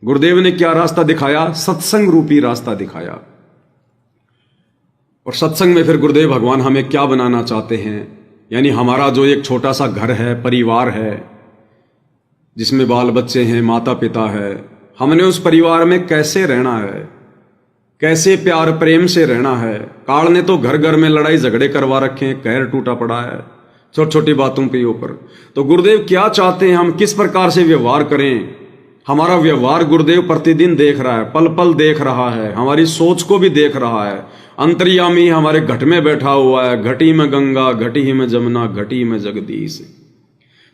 गुरुदेव ने क्या रास्ता दिखाया? सत्संग रूपी रास्ता दिखाया। और सत्संग में फिर गुरुदेव भगवान हमें क्या बनाना चाहते हैं, यानी हमारा जो एक छोटा सा घर है, परिवार है, जिसमें बाल बच्चे हैं, माता पिता है, हमने उस परिवार में कैसे रहना है, कैसे प्यार प्रेम से रहना है। काल ने तो घर घर में लड़ाई झगड़े करवा रखे हैं, कहर टूटा पड़ा है छोटी छोटी बातों के ऊपर। तो गुरुदेव क्या चाहते हैं, हम किस प्रकार से व्यवहार करें। हमारा व्यवहार गुरुदेव प्रतिदिन देख रहा है, पल पल देख रहा है, हमारी सोच को भी देख रहा है। अंतर्यामी हमारे घट में बैठा हुआ है, घटी में गंगा, घटी में जमुना, घटी में जगदीश।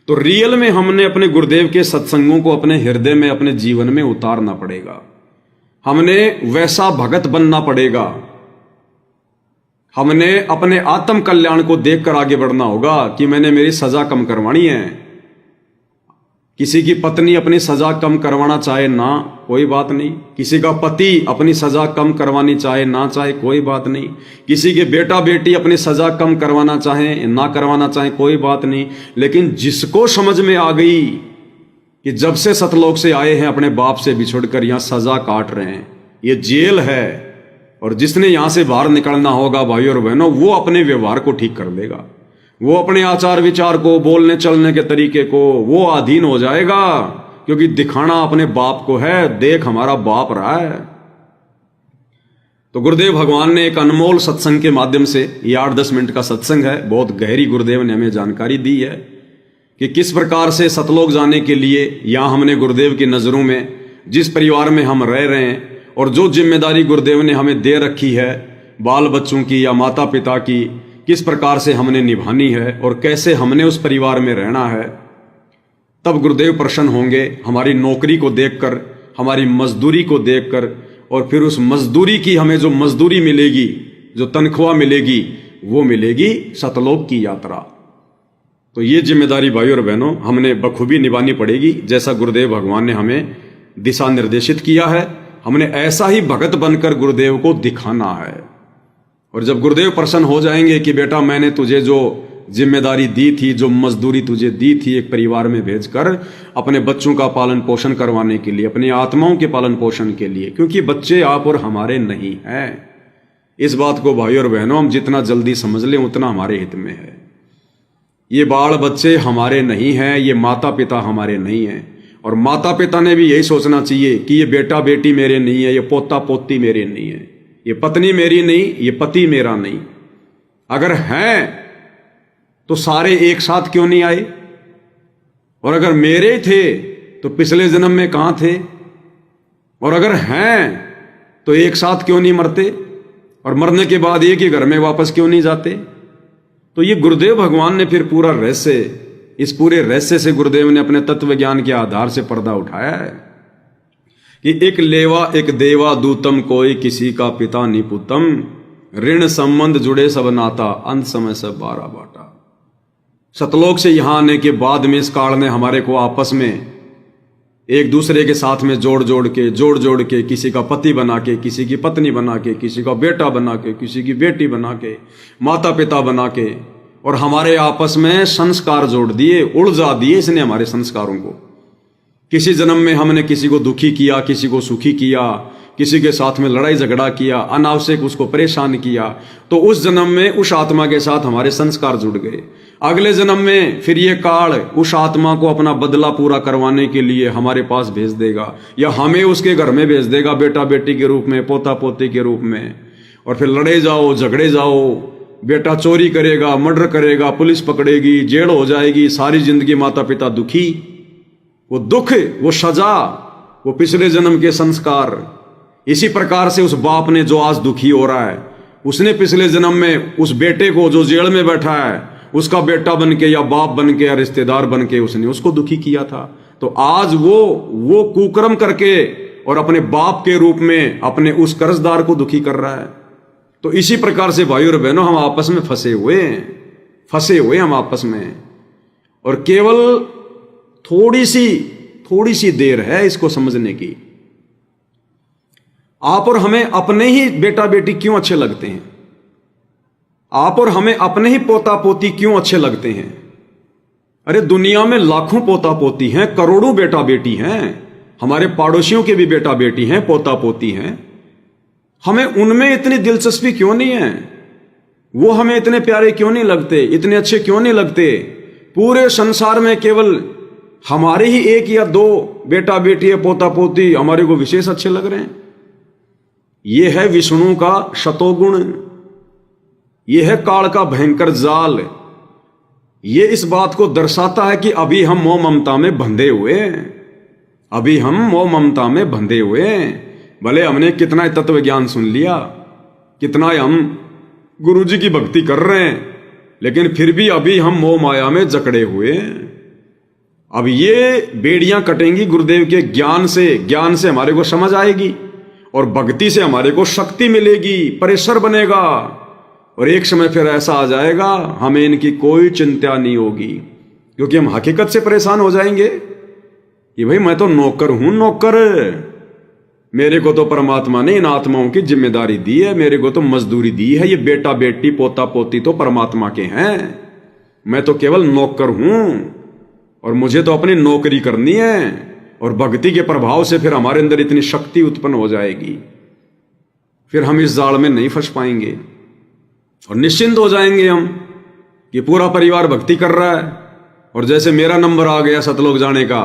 तो रियल में हमने अपने गुरुदेव के सत्संगों को अपने हृदय में, अपने जीवन में उतारना पड़ेगा। हमने वैसा भगत बनना पड़ेगा। हमने अपने आत्म कल्याण को देखकर आगे बढ़ना होगा कि मैंने मेरी सजा कम करवानी है। किसी की पत्नी अपनी सजा कम करवाना चाहे ना, कोई बात नहीं। किसी का पति अपनी सजा कम करवानी चाहे ना चाहे, कोई बात नहीं। किसी के बेटा बेटी अपनी सजा कम करवाना चाहे ना करवाना चाहे, कोई बात नहीं। लेकिन जिसको समझ में आ गई कि जब से सतलोक से आए हैं अपने बाप से बिछुड़कर यहां सजा काट रहे हैं, ये जेल है, और जिसने यहां से बाहर निकलना होगा भाई और बहनों, वो अपने व्यवहार को ठीक कर लेगा। वो अपने आचार विचार को, बोलने चलने के तरीके को वो अधीन हो जाएगा, क्योंकि दिखाना अपने बाप को है, देख हमारा बाप रहा है। तो गुरुदेव भगवान ने एक अनमोल सत्संग के माध्यम से, ये 8-10 मिनट का सत्संग है, बहुत गहरी गुरुदेव ने हमें जानकारी दी है कि किस प्रकार से सतलोक जाने के लिए यहां हमने गुरुदेव की नजरों में, जिस परिवार में हम रह रहे हैं और जो जिम्मेदारी गुरुदेव ने हमें दे रखी है, बाल बच्चों की या माता पिता की, किस प्रकार से हमने निभानी है और कैसे हमने उस परिवार में रहना है। तब गुरुदेव प्रसन्न होंगे हमारी नौकरी को देखकर, हमारी मजदूरी को देखकर, और फिर उस मजदूरी की हमें जो मजदूरी मिलेगी, जो तनख्वाह मिलेगी, वो मिलेगी सतलोक की यात्रा। तो ये जिम्मेदारी भाई और बहनों हमने बखूबी निभानी पड़ेगी, जैसा गुरुदेव भगवान ने हमें दिशा निर्देशित किया है। हमने ऐसा ही भगत बनकर गुरुदेव को दिखाना है। और जब गुरुदेव प्रसन्न हो जाएंगे कि बेटा मैंने तुझे जो जिम्मेदारी दी थी, जो मजदूरी तुझे दी थी एक परिवार में भेजकर अपने बच्चों का पालन पोषण करवाने के लिए, अपनी आत्माओं के पालन पोषण के लिए, क्योंकि बच्चे आप और हमारे नहीं हैं। इस बात को भाई और बहनों हम जितना जल्दी समझ लें उतना हमारे हित में है। ये बाल बच्चे हमारे नहीं हैं, ये माता पिता हमारे नहीं हैं। और माता पिता ने भी यही सोचना चाहिए कि ये बेटा बेटी मेरे नहीं है, ये पोता पोती मेरे नहीं है, ये पत्नी मेरी नहीं, ये पति मेरा नहीं। अगर हैं तो सारे एक साथ क्यों नहीं आए? और अगर मेरे थे तो पिछले जन्म में कहां थे? और अगर हैं तो एक साथ क्यों नहीं मरते? और मरने के बाद एक ही घर में वापस क्यों नहीं जाते? तो ये गुरुदेव भगवान ने फिर पूरा रहस्य, इस पूरे रहस्य से गुरुदेव ने अपने तत्व ज्ञान के आधार से पर्दा उठाया है कि एक लेवा एक देवा दूतम, कोई किसी का पिता निपुतम, ऋण संबंध जुड़े सब नाता, अंत समय सब बारा बाटा। सतलोक से यहां आने के बाद में इस काल ने हमारे को आपस में एक दूसरे के साथ में जोड़ जोड़ के किसी का पति बना के, किसी की पत्नी बना के, किसी का बेटा बना के, किसी की बेटी बना के, माता पिता बना के, और हमारे आपस में संस्कार जोड़ दिए, उलझा दिए इसने हमारे संस्कारों को। किसी जन्म में हमने किसी को दुखी किया, किसी को सुखी किया, किसी के साथ में लड़ाई झगड़ा किया, अनावश्यक उसको परेशान किया, तो उस जन्म में उस आत्मा के साथ हमारे संस्कार जुड़ गए। अगले जन्म में फिर ये काल उस आत्मा को अपना बदला पूरा करवाने के लिए हमारे पास भेज देगा, या हमें उसके घर में भेज देगा बेटा बेटी के रूप में, पोता पोती के रूप में। और फिर लड़े जाओ, झगड़े जाओ, बेटा चोरी करेगा, मर्डर करेगा, पुलिस पकड़ेगी, जेल हो जाएगी, सारी जिंदगी माता पिता दुखी। वो दुख, वो सजा, वो पिछले जन्म के संस्कार। इसी प्रकार से उस बाप ने जो आज दुखी हो रहा है, उसने पिछले जन्म में उस बेटे को जो जेल में बैठा है, उसका बेटा बन के या बाप बन के या रिश्तेदार बन के उसने उसको दुखी किया था। तो आज वो कुकर्म करके और अपने बाप के रूप में अपने उस कर्जदार को दुखी कर रहा है। तो इसी प्रकार से भाई और बहनों हम आपस में फंसे हुए हम आपस में, और केवल थोड़ी सी देर है इसको समझने की। आप और हमें अपने ही बेटा बेटी क्यों अच्छे लगते हैं? आप और हमें अपने ही पोता पोती क्यों अच्छे लगते हैं? अरे दुनिया में लाखों पोता पोती हैं, करोड़ों बेटा बेटी हैं, हमारे पड़ोसियों के भी बेटा बेटी हैं, पोता पोती हैं, हमें उनमें इतनी दिलचस्पी क्यों नहीं है? वो हमें इतने प्यारे क्यों नहीं लगते, इतने अच्छे क्यों नहीं लगते? पूरे संसार में केवल हमारे ही एक या दो बेटा बेटी है, पोता पोती हमारे को विशेष अच्छे लग रहे हैं। ये है विष्णु का शतोगुण, ये है काल का भयंकर जाल। ये इस बात को दर्शाता है कि अभी हम मोह ममता में बंधे हुए हैं, अभी हम मोह ममता में बंधे हुए हैं। भले हमने कितना तत्व ज्ञान सुन लिया, कितना हम गुरु जी की भक्ति कर रहे हैं, लेकिन फिर भी अभी हम मोह माया में जकड़े हुए हैं। अब ये बेड़ियां कटेंगी गुरुदेव के ज्ञान से हमारे को समझ आएगी, और भक्ति से हमारे को शक्ति मिलेगी, प्रेशर बनेगा, और एक समय फिर ऐसा आ जाएगा हमें इनकी कोई चिंता नहीं होगी, क्योंकि हम हकीकत से परेशान हो जाएंगे कि भाई मैं तो नौकर हूं, नौकर, मेरे को तो परमात्मा ने इन आत्माओं की जिम्मेदारी दी है, मेरे को तो मजदूरी दी है, ये बेटा बेटी पोता पोती तो परमात्मा के हैं, मैं तो केवल नौकर हूं, और मुझे तो अपनी नौकरी करनी है। और भक्ति के प्रभाव से फिर हमारे अंदर इतनी शक्ति उत्पन्न हो जाएगी, फिर हम इस जाल में नहीं फंस पाएंगे, और निश्चिंत हो जाएंगे हम कि पूरा परिवार भक्ति कर रहा है, और जैसे मेरा नंबर आ गया सतलोक जाने का,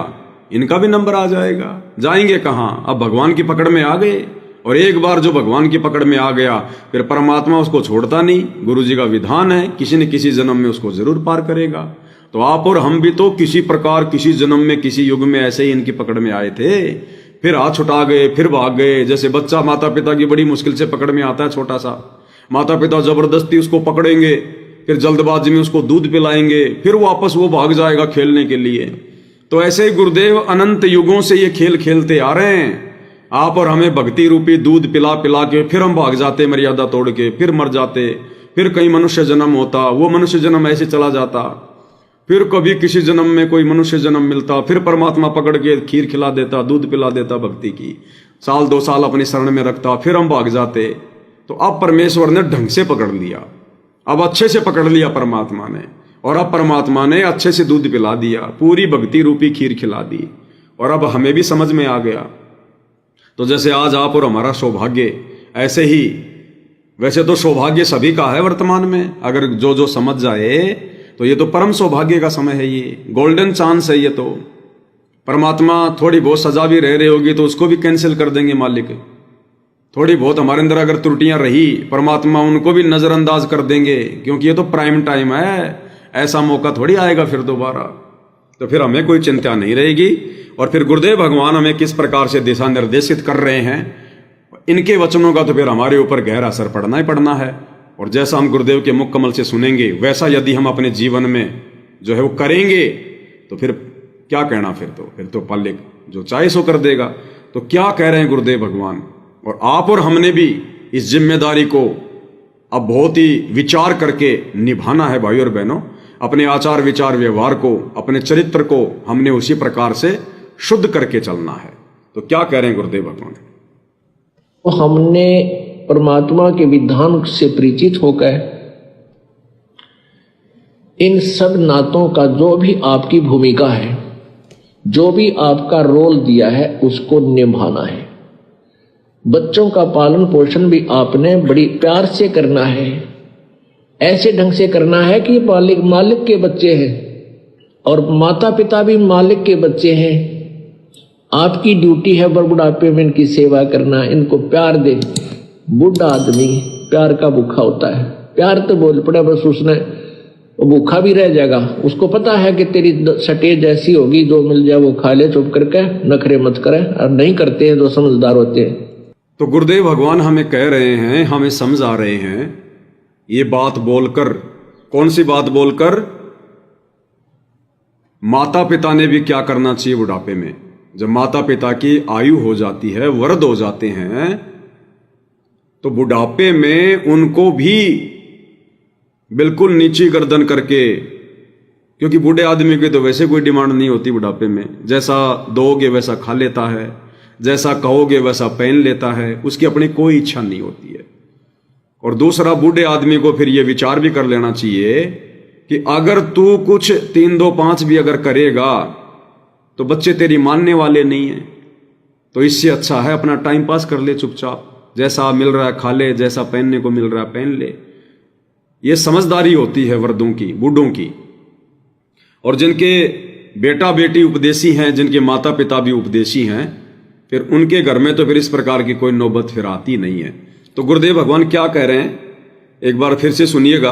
इनका भी नंबर आ जाएगा। जाएंगे कहां? अब भगवान की पकड़ में आ गए, और एक बार जो भगवान की पकड़ में आ गया फिर परमात्मा उसको छोड़ता नहीं। गुरु जी का विधान है, किसी न किसी जन्म में उसको जरूर पार करेगा। तो आप और हम भी तो किसी प्रकार किसी जन्म में किसी युग में ऐसे ही इनकी पकड़ में आए थे, फिर हाथ छुटा गए, फिर भाग गए। जैसे बच्चा माता पिता की बड़ी मुश्किल से पकड़ में आता है, छोटा सा, माता पिता जबरदस्ती उसको पकड़ेंगे, फिर जल्दबाजी में उसको दूध पिलाएंगे, फिर वापस वो भाग जाएगा खेलने के लिए। तो ऐसे ही गुरुदेव अनंत युगों से ये खेल खेलते आ रहे हैं। आप और हमें भक्ति रूपी दूध पिला पिला के फिर हम भाग जाते, मर्यादा तोड़ के फिर मर जाते, फिर कहीं मनुष्य जन्म होता, वो मनुष्य जन्म ऐसे चला जाता, फिर कभी किसी जन्म में कोई मनुष्य जन्म मिलता, फिर परमात्मा पकड़ के खीर खिला देता, दूध पिला देता भक्ति की, साल 2 साल अपनी शरण में रखता, फिर हम भाग जाते। तो अब परमेश्वर ने ढंग से पकड़ लिया, अब अच्छे से पकड़ लिया परमात्मा ने, और अब परमात्मा ने अच्छे से दूध पिला दिया, पूरी भक्ति रूपी खीर खिला दी, और अब हमें भी समझ में आ गया। तो जैसे आज आप और हमारा सौभाग्य, ऐसे ही वैसे तो सौभाग्य सभी का है वर्तमान में, अगर जो जो समझ जाए तो ये तो परम सौभाग्य का समय है, ये गोल्डन चांस है। ये तो परमात्मा थोड़ी बहुत सजा भी रह रही होगी तो उसको भी कैंसिल कर देंगे मालिक। थोड़ी बहुत हमारे अंदर अगर त्रुटियां रही, परमात्मा उनको भी नजरअंदाज कर देंगे, क्योंकि ये तो प्राइम टाइम है, ऐसा मौका थोड़ी आएगा फिर दोबारा। तो फिर हमें कोई चिंता नहीं रहेगी। और फिर गुरुदेव भगवान हमें किस प्रकार से दिशा निर्देशित कर रहे हैं, इनके वचनों का तो फिर हमारे ऊपर गहरा असर पड़ना ही पड़ना है। और जैसा हम गुरुदेव के मुख कमल से सुनेंगे, वैसा यदि हम अपने जीवन में जो है वो करेंगे, तो फिर क्या कहना, फिर तो पालिक जो चाहे सो कर देगा। तो क्या कह रहे हैं गुरुदेव भगवान, और आप और हमने भी इस जिम्मेदारी को अब बहुत ही विचार करके निभाना है भाई और बहनों। अपने आचार विचार व्यवहार को, अपने चरित्र को हमने उसी प्रकार से शुद्ध करके चलना है। तो क्या कह रहे हैं गुरुदेव भगवान? तो हमने परमात्मा के विधान से परिचित होकर इन सब नातों का जो भी आपकी भूमिका है, जो भी आपका रोल दिया है, उसको निभाना है। बच्चों का पालन पोषण भी आपने बड़ी प्यार से करना है, ऐसे ढंग से करना है कि मालिक के बच्चे हैं और माता पिता भी मालिक के बच्चे हैं। आपकी ड्यूटी है बुढ़ापे में इनकी सेवा करना, इनको प्यार दे। बूढ़ा आदमी प्यार का भूखा होता है, प्यार तो बोल पड़े बस उसने, वो भूखा भी रह जाएगा। उसको पता है कि तेरी सटेज ऐसी होगी, जो मिल जाए वो खा ले, चुप करके नखरे मत करे। और नहीं करते हैं जो समझदार होते हैं। तो गुरुदेव भगवान हमें कह रहे हैं, हमें समझा रहे हैं, ये बात बोलकर, कौन सी बात बोलकर? माता पिता ने भी क्या करना चाहिए बुढ़ापे में। जब माता पिता की आयु हो जाती है, वृद्ध हो जाते हैं, तो बुढ़ापे में उनको भी बिल्कुल नीची गर्दन करके, क्योंकि बूढ़े आदमी की तो वैसे कोई डिमांड नहीं होती बुढ़ापे में, जैसा दोगे वैसा खा लेता है, जैसा कहोगे वैसा पहन लेता है, उसकी अपनी कोई इच्छा नहीं होती है। और दूसरा, बूढ़े आदमी को फिर ये विचार भी कर लेना चाहिए कि अगर तू कुछ 3 2 5 भी अगर करेगा तो बच्चे तेरी मानने वाले नहीं हैं। तो इससे अच्छा है अपना टाइम पास कर ले चुपचाप, जैसा मिल रहा है खा ले, जैसा पहनने को मिल रहा है पहन ले। ये समझदारी होती है वर्दों की, बूढ़ों की। और जिनके बेटा बेटी उपदेशी हैं, जिनके माता पिता भी उपदेशी हैं, फिर उनके घर में तो फिर इस प्रकार की कोई नौबत फिर आती नहीं है। तो गुरुदेव भगवान क्या कह रहे हैं एक बार फिर से सुनिएगा,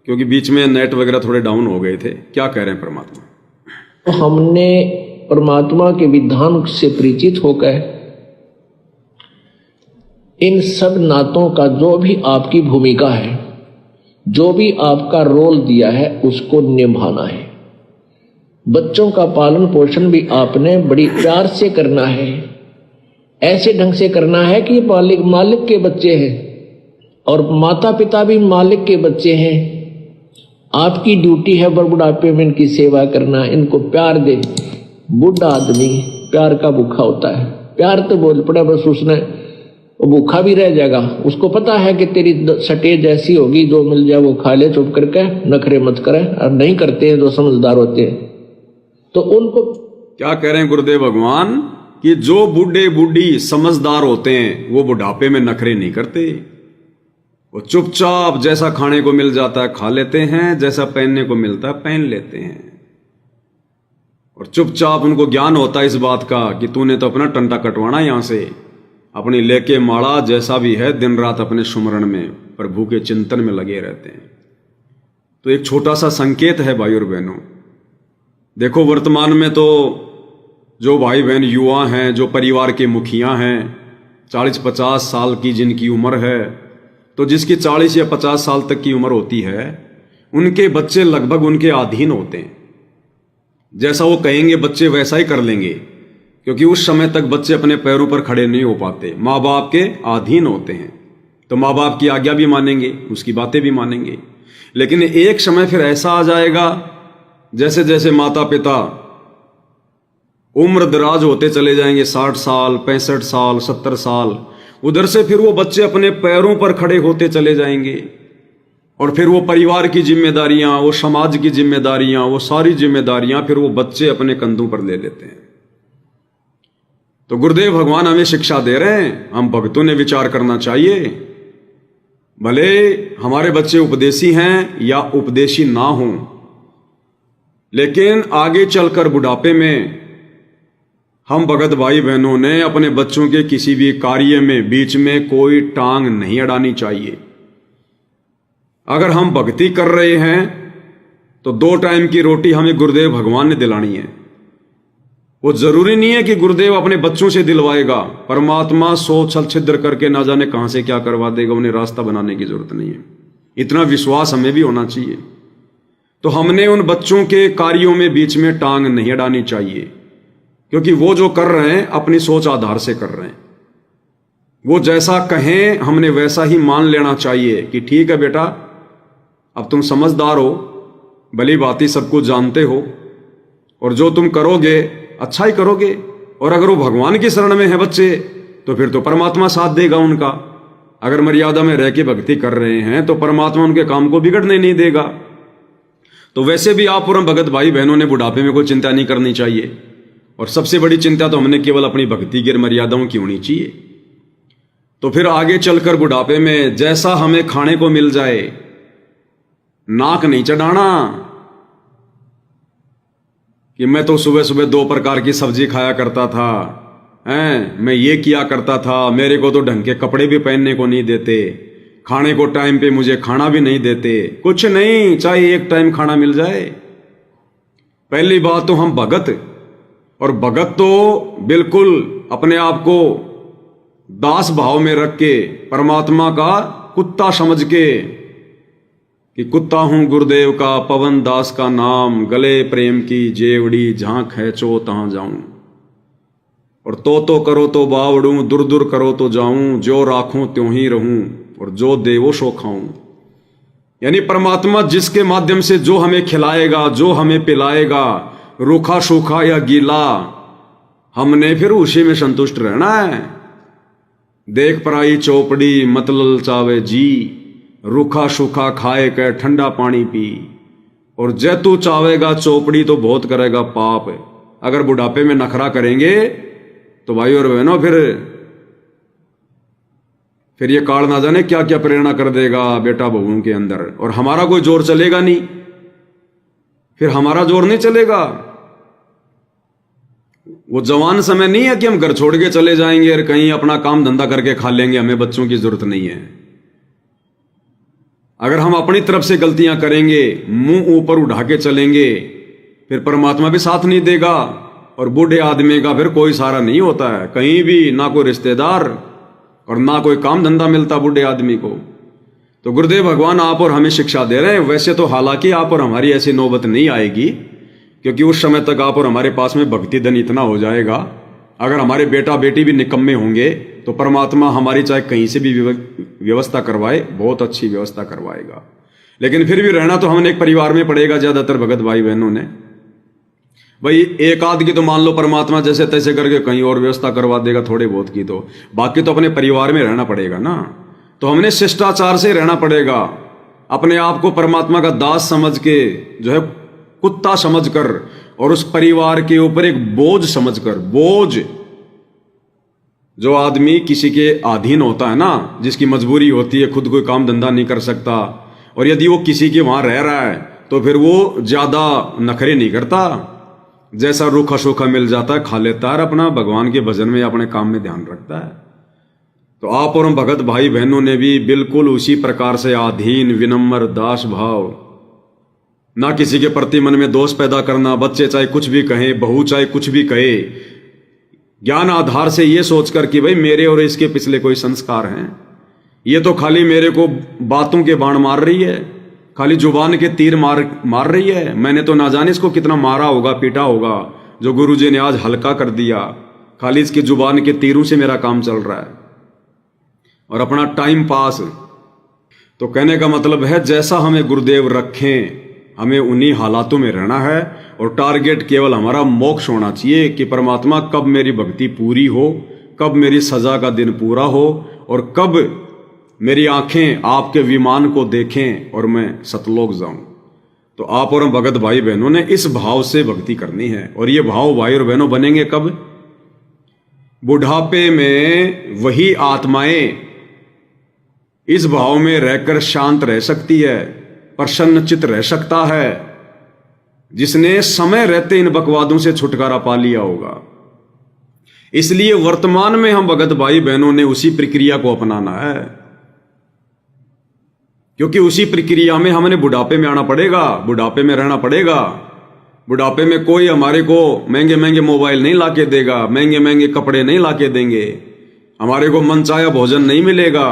क्योंकि बीच में नेट वगैरह थोड़े डाउन हो गए थे। क्या कह रहे हैं परमात्मा? तो हमने परमात्मा के विधान से परिचित होकर इन सब नातों का जो भी आपकी भूमिका है, जो भी आपका रोल दिया है, उसको निभाना है। बच्चों का पालन पोषण भी आपने बड़ी प्यार से करना है, ऐसे ढंग से करना है कि मालिक के बच्चे हैं और माता पिता भी मालिक के बच्चे हैं। आपकी ड्यूटी है बुढ़ापे में इनकी सेवा करना, इनको प्यार दे। बूढ़ा आदमी प्यार का भूखा होता है, प्यार तो बोल पड़ा बस उसने, वो भूखा भी रह जाएगा। उसको पता है कि तेरी सटेज ऐसी होगी, जो मिल जाए वो खा ले चुप करके, नखरे मत करे। और नहीं करते हैं जो समझदार होते हैं, तो उनको क्या कह रहे हैं गुरुदेव भगवान कि जो बूढ़े बूढ़ी समझदार होते हैं वो बुढ़ापे में नखरे नहीं करते। वो चुपचाप जैसा खाने को मिल जाता है खा लेते हैं, जैसा पहनने को मिलता है पहन लेते हैं। और चुपचाप उनको ज्ञान होता है इस बात का कि तूने तो अपना टंटा कटवाना यहां से, अपनी लेके माड़ा जैसा भी है, दिन रात अपने सुमरण में प्रभु के चिंतन में लगे रहते हैं। तो एक छोटा सा संकेत है भाई और बहनों। देखो वर्तमान में तो जो भाई बहन युवा हैं, जो परिवार के मुखिया हैं, 40-50 साल की जिनकी उम्र है, तो जिसकी 40 या 50 साल तक की उम्र होती है, उनके बच्चे लगभग उनके अधीन होते हैं। जैसा वो कहेंगे बच्चे वैसा ही कर लेंगे, क्योंकि उस समय तक बच्चे अपने पैरों पर खड़े नहीं हो पाते, माँ बाप के अधीन होते हैं। तो माँ बाप की आज्ञा भी मानेंगे, उसकी बातें भी मानेंगे। लेकिन एक समय फिर ऐसा आ जाएगा, जैसे जैसे माता पिता उम्र दराज होते चले जाएंगे, 60 साल 65 साल 70 साल, उधर से फिर वो बच्चे अपने पैरों पर खड़े होते चले जाएंगे। और फिर वो परिवार की जिम्मेदारियां, वो समाज की जिम्मेदारियां, वो सारी जिम्मेदारियां फिर वो बच्चे अपने कंधों पर ले लेते हैं। तो गुरुदेव भगवान हमें शिक्षा दे रहे हैं, हम भक्तों ने विचार करना चाहिए। भले हमारे बच्चे उपदेशी हैं या उपदेशी ना हों, लेकिन आगे चलकर बुढ़ापे में हम भगत भाई बहनों ने अपने बच्चों के किसी भी कार्य में बीच में कोई टांग नहीं अड़ानी चाहिए। अगर हम भक्ति कर रहे हैं तो 2 टाइम की रोटी हमें गुरुदेव भगवान ने दिलानी है। वो जरूरी नहीं है कि गुरुदेव अपने बच्चों से दिलवाएगा। परमात्मा 100 छल छिद्र करके ना जाने कहां से क्या करवा देगा, उन्हें रास्ता बनाने की जरूरत नहीं है। इतना विश्वास हमें भी होना चाहिए। तो हमने उन बच्चों के कार्यों में बीच में टांग नहीं अड़ानी चाहिए, क्योंकि वो जो कर रहे हैं अपनी सोच आधार से कर रहे हैं। वो जैसा कहें हमने वैसा ही मान लेना चाहिए कि ठीक है बेटा, अब तुम समझदार हो, भली भांति सब कुछ जानते हो, और जो तुम करोगे अच्छा ही करोगे। और अगर वो भगवान की शरण में है बच्चे, तो फिर तो परमात्मा साथ देगा उनका। अगर मर्यादा में रह के भक्ति कर रहे हैं तो परमात्मा उनके काम को बिगड़ने नहीं देगा। तो वैसे भी आप पूर्ण भगत भाई बहनों ने बुढ़ापे में कोई चिंता नहीं करनी चाहिए। और सबसे बड़ी चिंता तो हमने केवल अपनी भक्ति की मर्यादाओं की होनी चाहिए। तो फिर आगे चलकर बुढ़ापे में जैसा हमें खाने को मिल जाए, नाक नहीं चढ़ाना कि मैं तो सुबह सुबह 2 प्रकार की सब्जी खाया करता था, मैं ये किया करता था, मेरे को तो ढंग के कपड़े भी पहनने को नहीं देते, खाने को टाइम पे मुझे खाना भी नहीं देते। कुछ नहीं, चाहे 1 टाइम खाना मिल जाए। पहली बात तो हम भगत, और भगत तो बिल्कुल अपने आप को दास भाव में रख के परमात्मा का कुत्ता समझ के कि कुत्ता हूं गुरुदेव का, पवन दास का नाम, गले प्रेम की जेवड़ी, जहां खैचो तहां जाऊं। और तो करो तो बावड़ूं, दूर दूर करो तो जाऊं, जो राखूं त्यों ही रहूं, और जो देवो सो खाऊं। यानी परमात्मा जिसके माध्यम से जो हमें खिलाएगा, जो हमें पिलाएगा, रूखा सूखा या गीला, हमने फिर उसी में संतुष्ट रहना है। देख पराई चौपड़ी मत ललचावे जी, रूखा सूखा खाए के ठंडा पानी पी। और जय तू चावेगा चौपड़ी तो बहुत करेगा पाप। अगर बुढ़ापे में नखरा करेंगे तो भाई और बहनों फिर ये काल ना जाने क्या क्या प्रेरणा कर देगा बेटा बहुओं के अंदर, और हमारा कोई जोर चलेगा नहीं, फिर हमारा जोर नहीं चलेगा। वो जवान समय नहीं है कि हम घर छोड़ के चले जाएंगे और कहीं अपना काम धंधा करके खा लेंगे, हमें बच्चों की जरूरत नहीं है। अगर हम अपनी तरफ से गलतियां करेंगे, मुंह ऊपर उठा के चलेंगे, फिर परमात्मा भी साथ नहीं देगा, और बूढ़े आदमी का फिर कोई सहारा नहीं होता है कहीं भी, ना कोई रिश्तेदार और ना कोई काम धंधा मिलता बूढ़े आदमी को। तो गुरुदेव भगवान आप और हमें शिक्षा दे रहे हैं। वैसे तो हालांकि आप और हमारी ऐसी नौबत नहीं आएगी, क्योंकि उस समय तक आप और हमारे पास में भक्ति धन इतना हो जाएगा, अगर हमारे बेटा बेटी भी निकम्मे होंगे तो परमात्मा हमारी चाहे कहीं से भी व्यवस्था करवाए, बहुत अच्छी व्यवस्था करवाएगा। लेकिन फिर भी रहना तो हमने एक परिवार में पड़ेगा, ज्यादातर भगत भाई बहनों ने। भाई एक आध की तो मान लो परमात्मा जैसे तैसे करके कहीं और व्यवस्था करवा देगा, थोड़े बहुत की तो, बाकी तो अपने परिवार में रहना पड़ेगा ना। तो हमने शिष्टाचार से रहना पड़ेगा, अपने आप को परमात्मा का दास समझ के, जो है कुत्ता समझकर, और उस परिवार के ऊपर एक बोझ समझकर। बोझ, जो आदमी किसी के अधीन होता है ना, जिसकी मजबूरी होती है, खुद कोई काम धंधा नहीं कर सकता, और यदि वो किसी के वहां रह रहा है तो फिर वो ज्यादा नखरे नहीं करता, जैसा रूखा सूखा मिल जाता है खा लेता है, अपना भगवान के भजन में अपने काम में ध्यान रखता है। तो आप और हम भगत भाई बहनों ने भी बिल्कुल उसी प्रकार से आधीन विनम्र दास भाव, ना किसी के प्रति मन में दोष पैदा करना, बच्चे चाहे कुछ भी कहें, बहू चाहे कुछ भी कहे, ज्ञान आधार से ये सोचकर कि भाई मेरे और इसके पिछले कोई संस्कार हैं, ये तो खाली मेरे को बातों के बाण मार रही है, खाली जुबान के तीर मार रही है, मैंने तो ना जाने इसको कितना मारा होगा, पीटा होगा, जो गुरुजी ने आज हल्का कर दिया, खाली इसकी जुबान के तीरों से मेरा काम चल रहा है और अपना टाइम पास। तो कहने का मतलब है जैसा हमें गुरुदेव रखें, हमें उन्हीं हालातों में रहना है, और टारगेट केवल हमारा मोक्ष होना चाहिए कि परमात्मा कब मेरी भक्ति पूरी हो, कब मेरी सजा का दिन पूरा हो, और कब मेरी आंखें आपके विमान को देखें और मैं सतलोक जाऊं। तो आप और हम भगत भाई बहनों ने इस भाव से भक्ति करनी है, और ये भाव भाई और बहनों बनेंगे कब? बुढ़ापे में वही आत्माएं इस भाव में रहकर शांत रह सकती है, प्रसन्न चित्त रह सकता है, जिसने समय रहते इन बकवादों से छुटकारा पा लिया होगा। इसलिए वर्तमान में हम भगत भाई बहनों ने उसी प्रक्रिया को अपनाना है, क्योंकि उसी प्रक्रिया में हमने बुढ़ापे में आना पड़ेगा, बुढ़ापे में रहना पड़ेगा। बुढ़ापे में कोई हमारे को महंगे महंगे मोबाइल नहीं लाके देगा, महंगे महंगे कपड़े नहीं लाके देंगे, हमारे को मनचाहा भोजन नहीं मिलेगा।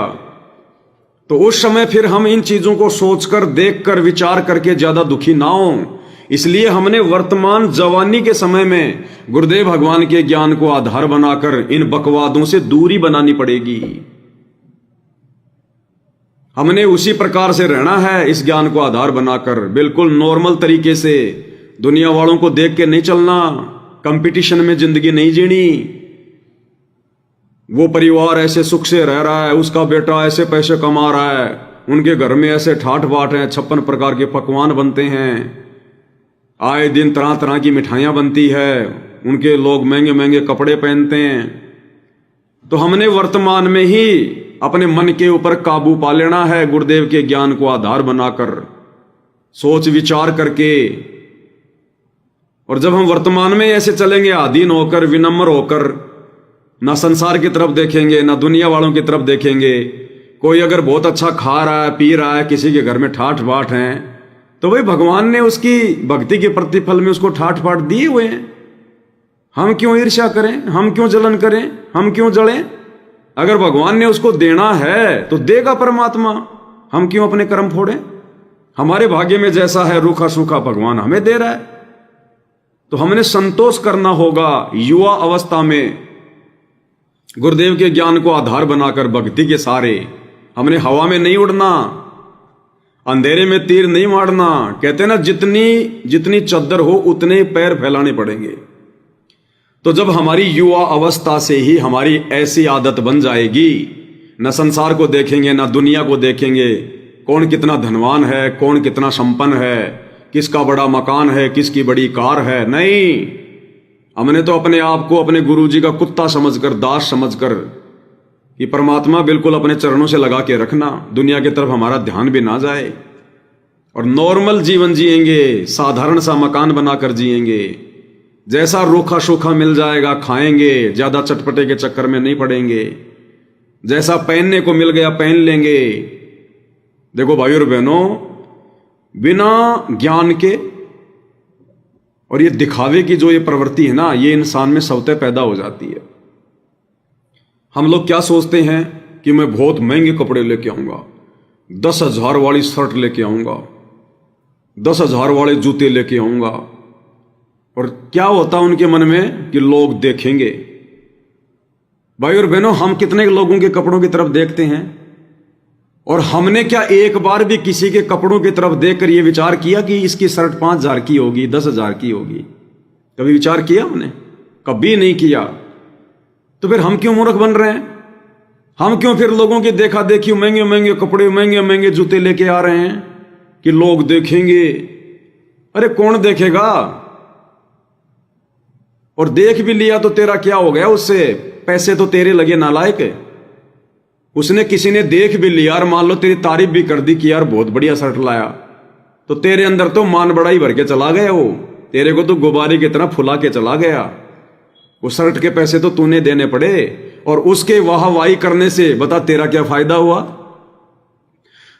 तो उस समय फिर हम इन चीजों को सोचकर, देखकर, विचार करके ज्यादा दुखी ना हो। इसलिए हमने वर्तमान जवानी के समय में गुरुदेव भगवान के ज्ञान को आधार बनाकर इन बकवादों से दूरी बनानी पड़ेगी। हमने उसी प्रकार से रहना है, इस ज्ञान को आधार बनाकर, बिल्कुल नॉर्मल तरीके से, दुनिया वालों को देख के नहीं चलना, कंपटीशन में जिंदगी नहीं जीनी। वो परिवार ऐसे सुख से रह रहा है, उसका बेटा ऐसे पैसे कमा रहा है, उनके घर में ऐसे ठाठ बाट है, 56 प्रकार के पकवान बनते हैं, आए दिन तरह तरह की मिठाइयां बनती है, उनके लोग महंगे महंगे कपड़े पहनते हैं। तो हमने वर्तमान में ही अपने मन के ऊपर काबू पा लेना है, गुरुदेव के ज्ञान को आधार बनाकर, सोच विचार करके। और जब हम वर्तमान में ऐसे चलेंगे, अधीन होकर, विनम्र होकर, ना संसार की तरफ देखेंगे, ना दुनिया वालों की तरफ देखेंगे। कोई अगर बहुत अच्छा खा रहा है, पी रहा है, किसी के घर में ठाठ बाट है, तो भाई भगवान ने उसकी भक्ति के प्रतिफल में उसको ठाठ बाट दिए हुए हैं। हम क्यों ईर्ष्या करें, हम क्यों जलन करें, हम क्यों जलें? अगर भगवान ने उसको देना है तो देगा परमात्मा, हम क्यों अपने कर्म फोड़ें? हमारे भाग्य में जैसा है रूखा सूखा भगवान हमें दे रहा है, तो हमने संतोष करना होगा। युवा अवस्था में गुरुदेव के ज्ञान को आधार बनाकर भक्ति के सारे, हमने हवा में नहीं उड़ना, अंधेरे में तीर नहीं मारना। कहते हैं ना, जितनी चद्दर हो उतने पैर फैलाने पड़ेंगे। तो जब हमारी युवा अवस्था से ही हमारी ऐसी आदत बन जाएगी, न संसार को देखेंगे, न दुनिया को देखेंगे, कौन कितना धनवान है, कौन कितना संपन्न है, किसका बड़ा मकान है, किसकी बड़ी कार है, नहीं। हमने तो अपने आप को अपने गुरुजी का कुत्ता समझकर, दास समझकर कि परमात्मा बिल्कुल अपने चरणों से लगा के रखना, दुनिया की तरफ हमारा ध्यान भी ना जाए, और नॉर्मल जीवन जिएंगे, साधारण सा मकान बनाकर जिएंगे, जैसा रूखा सूखा मिल जाएगा खाएंगे, ज्यादा चटपटे के चक्कर में नहीं पड़ेंगे, जैसा पहनने को मिल गया पहन लेंगे। देखो भाइयों और बहनों, बिना ज्ञान के और ये दिखावे की जो ये प्रवृत्ति है ना, ये इंसान में स्वतः पैदा हो जाती है। हम लोग क्या सोचते हैं कि मैं बहुत महंगे कपड़े लेके आऊंगा, 10,000 वाली शर्ट लेके आऊंगा, 10,000 वाले जूते लेके आऊंगा, और क्या होता है उनके मन में कि लोग देखेंगे। भाई और बहनों, हम कितने लोगों के कपड़ों की तरफ देखते हैं, और हमने क्या एक बार भी किसी के कपड़ों की तरफ देखकर यह विचार किया कि इसकी शर्ट 5,000 की होगी, 10,000 की होगी? कभी विचार किया हमने? कभी नहीं किया। तो फिर हम क्यों मूर्ख बन रहे हैं? हम क्यों फिर लोगों की देखा देखी महंगे महंगे कपड़े, महंगे महंगे जूते लेके आ रहे हैं कि लोग देखेंगे? अरे कौन देखेगा? और देख भी लिया तो तेरा क्या हो गया उससे? पैसे तो तेरे लगे नालायक है। उसने किसी ने देख भी लिया और मान लो तेरी तारीफ भी कर दी कि यार बहुत बढ़िया शर्ट लाया, तो तेरे अंदर तो मान बड़ाई भर के चला गया वो, तेरे को तो गुब्बारे की तरह फुला के चला गया। वो शर्ट के पैसे तो तूने देने पड़े, और उसके वाहवाही करने से बता तेरा क्या फायदा हुआ?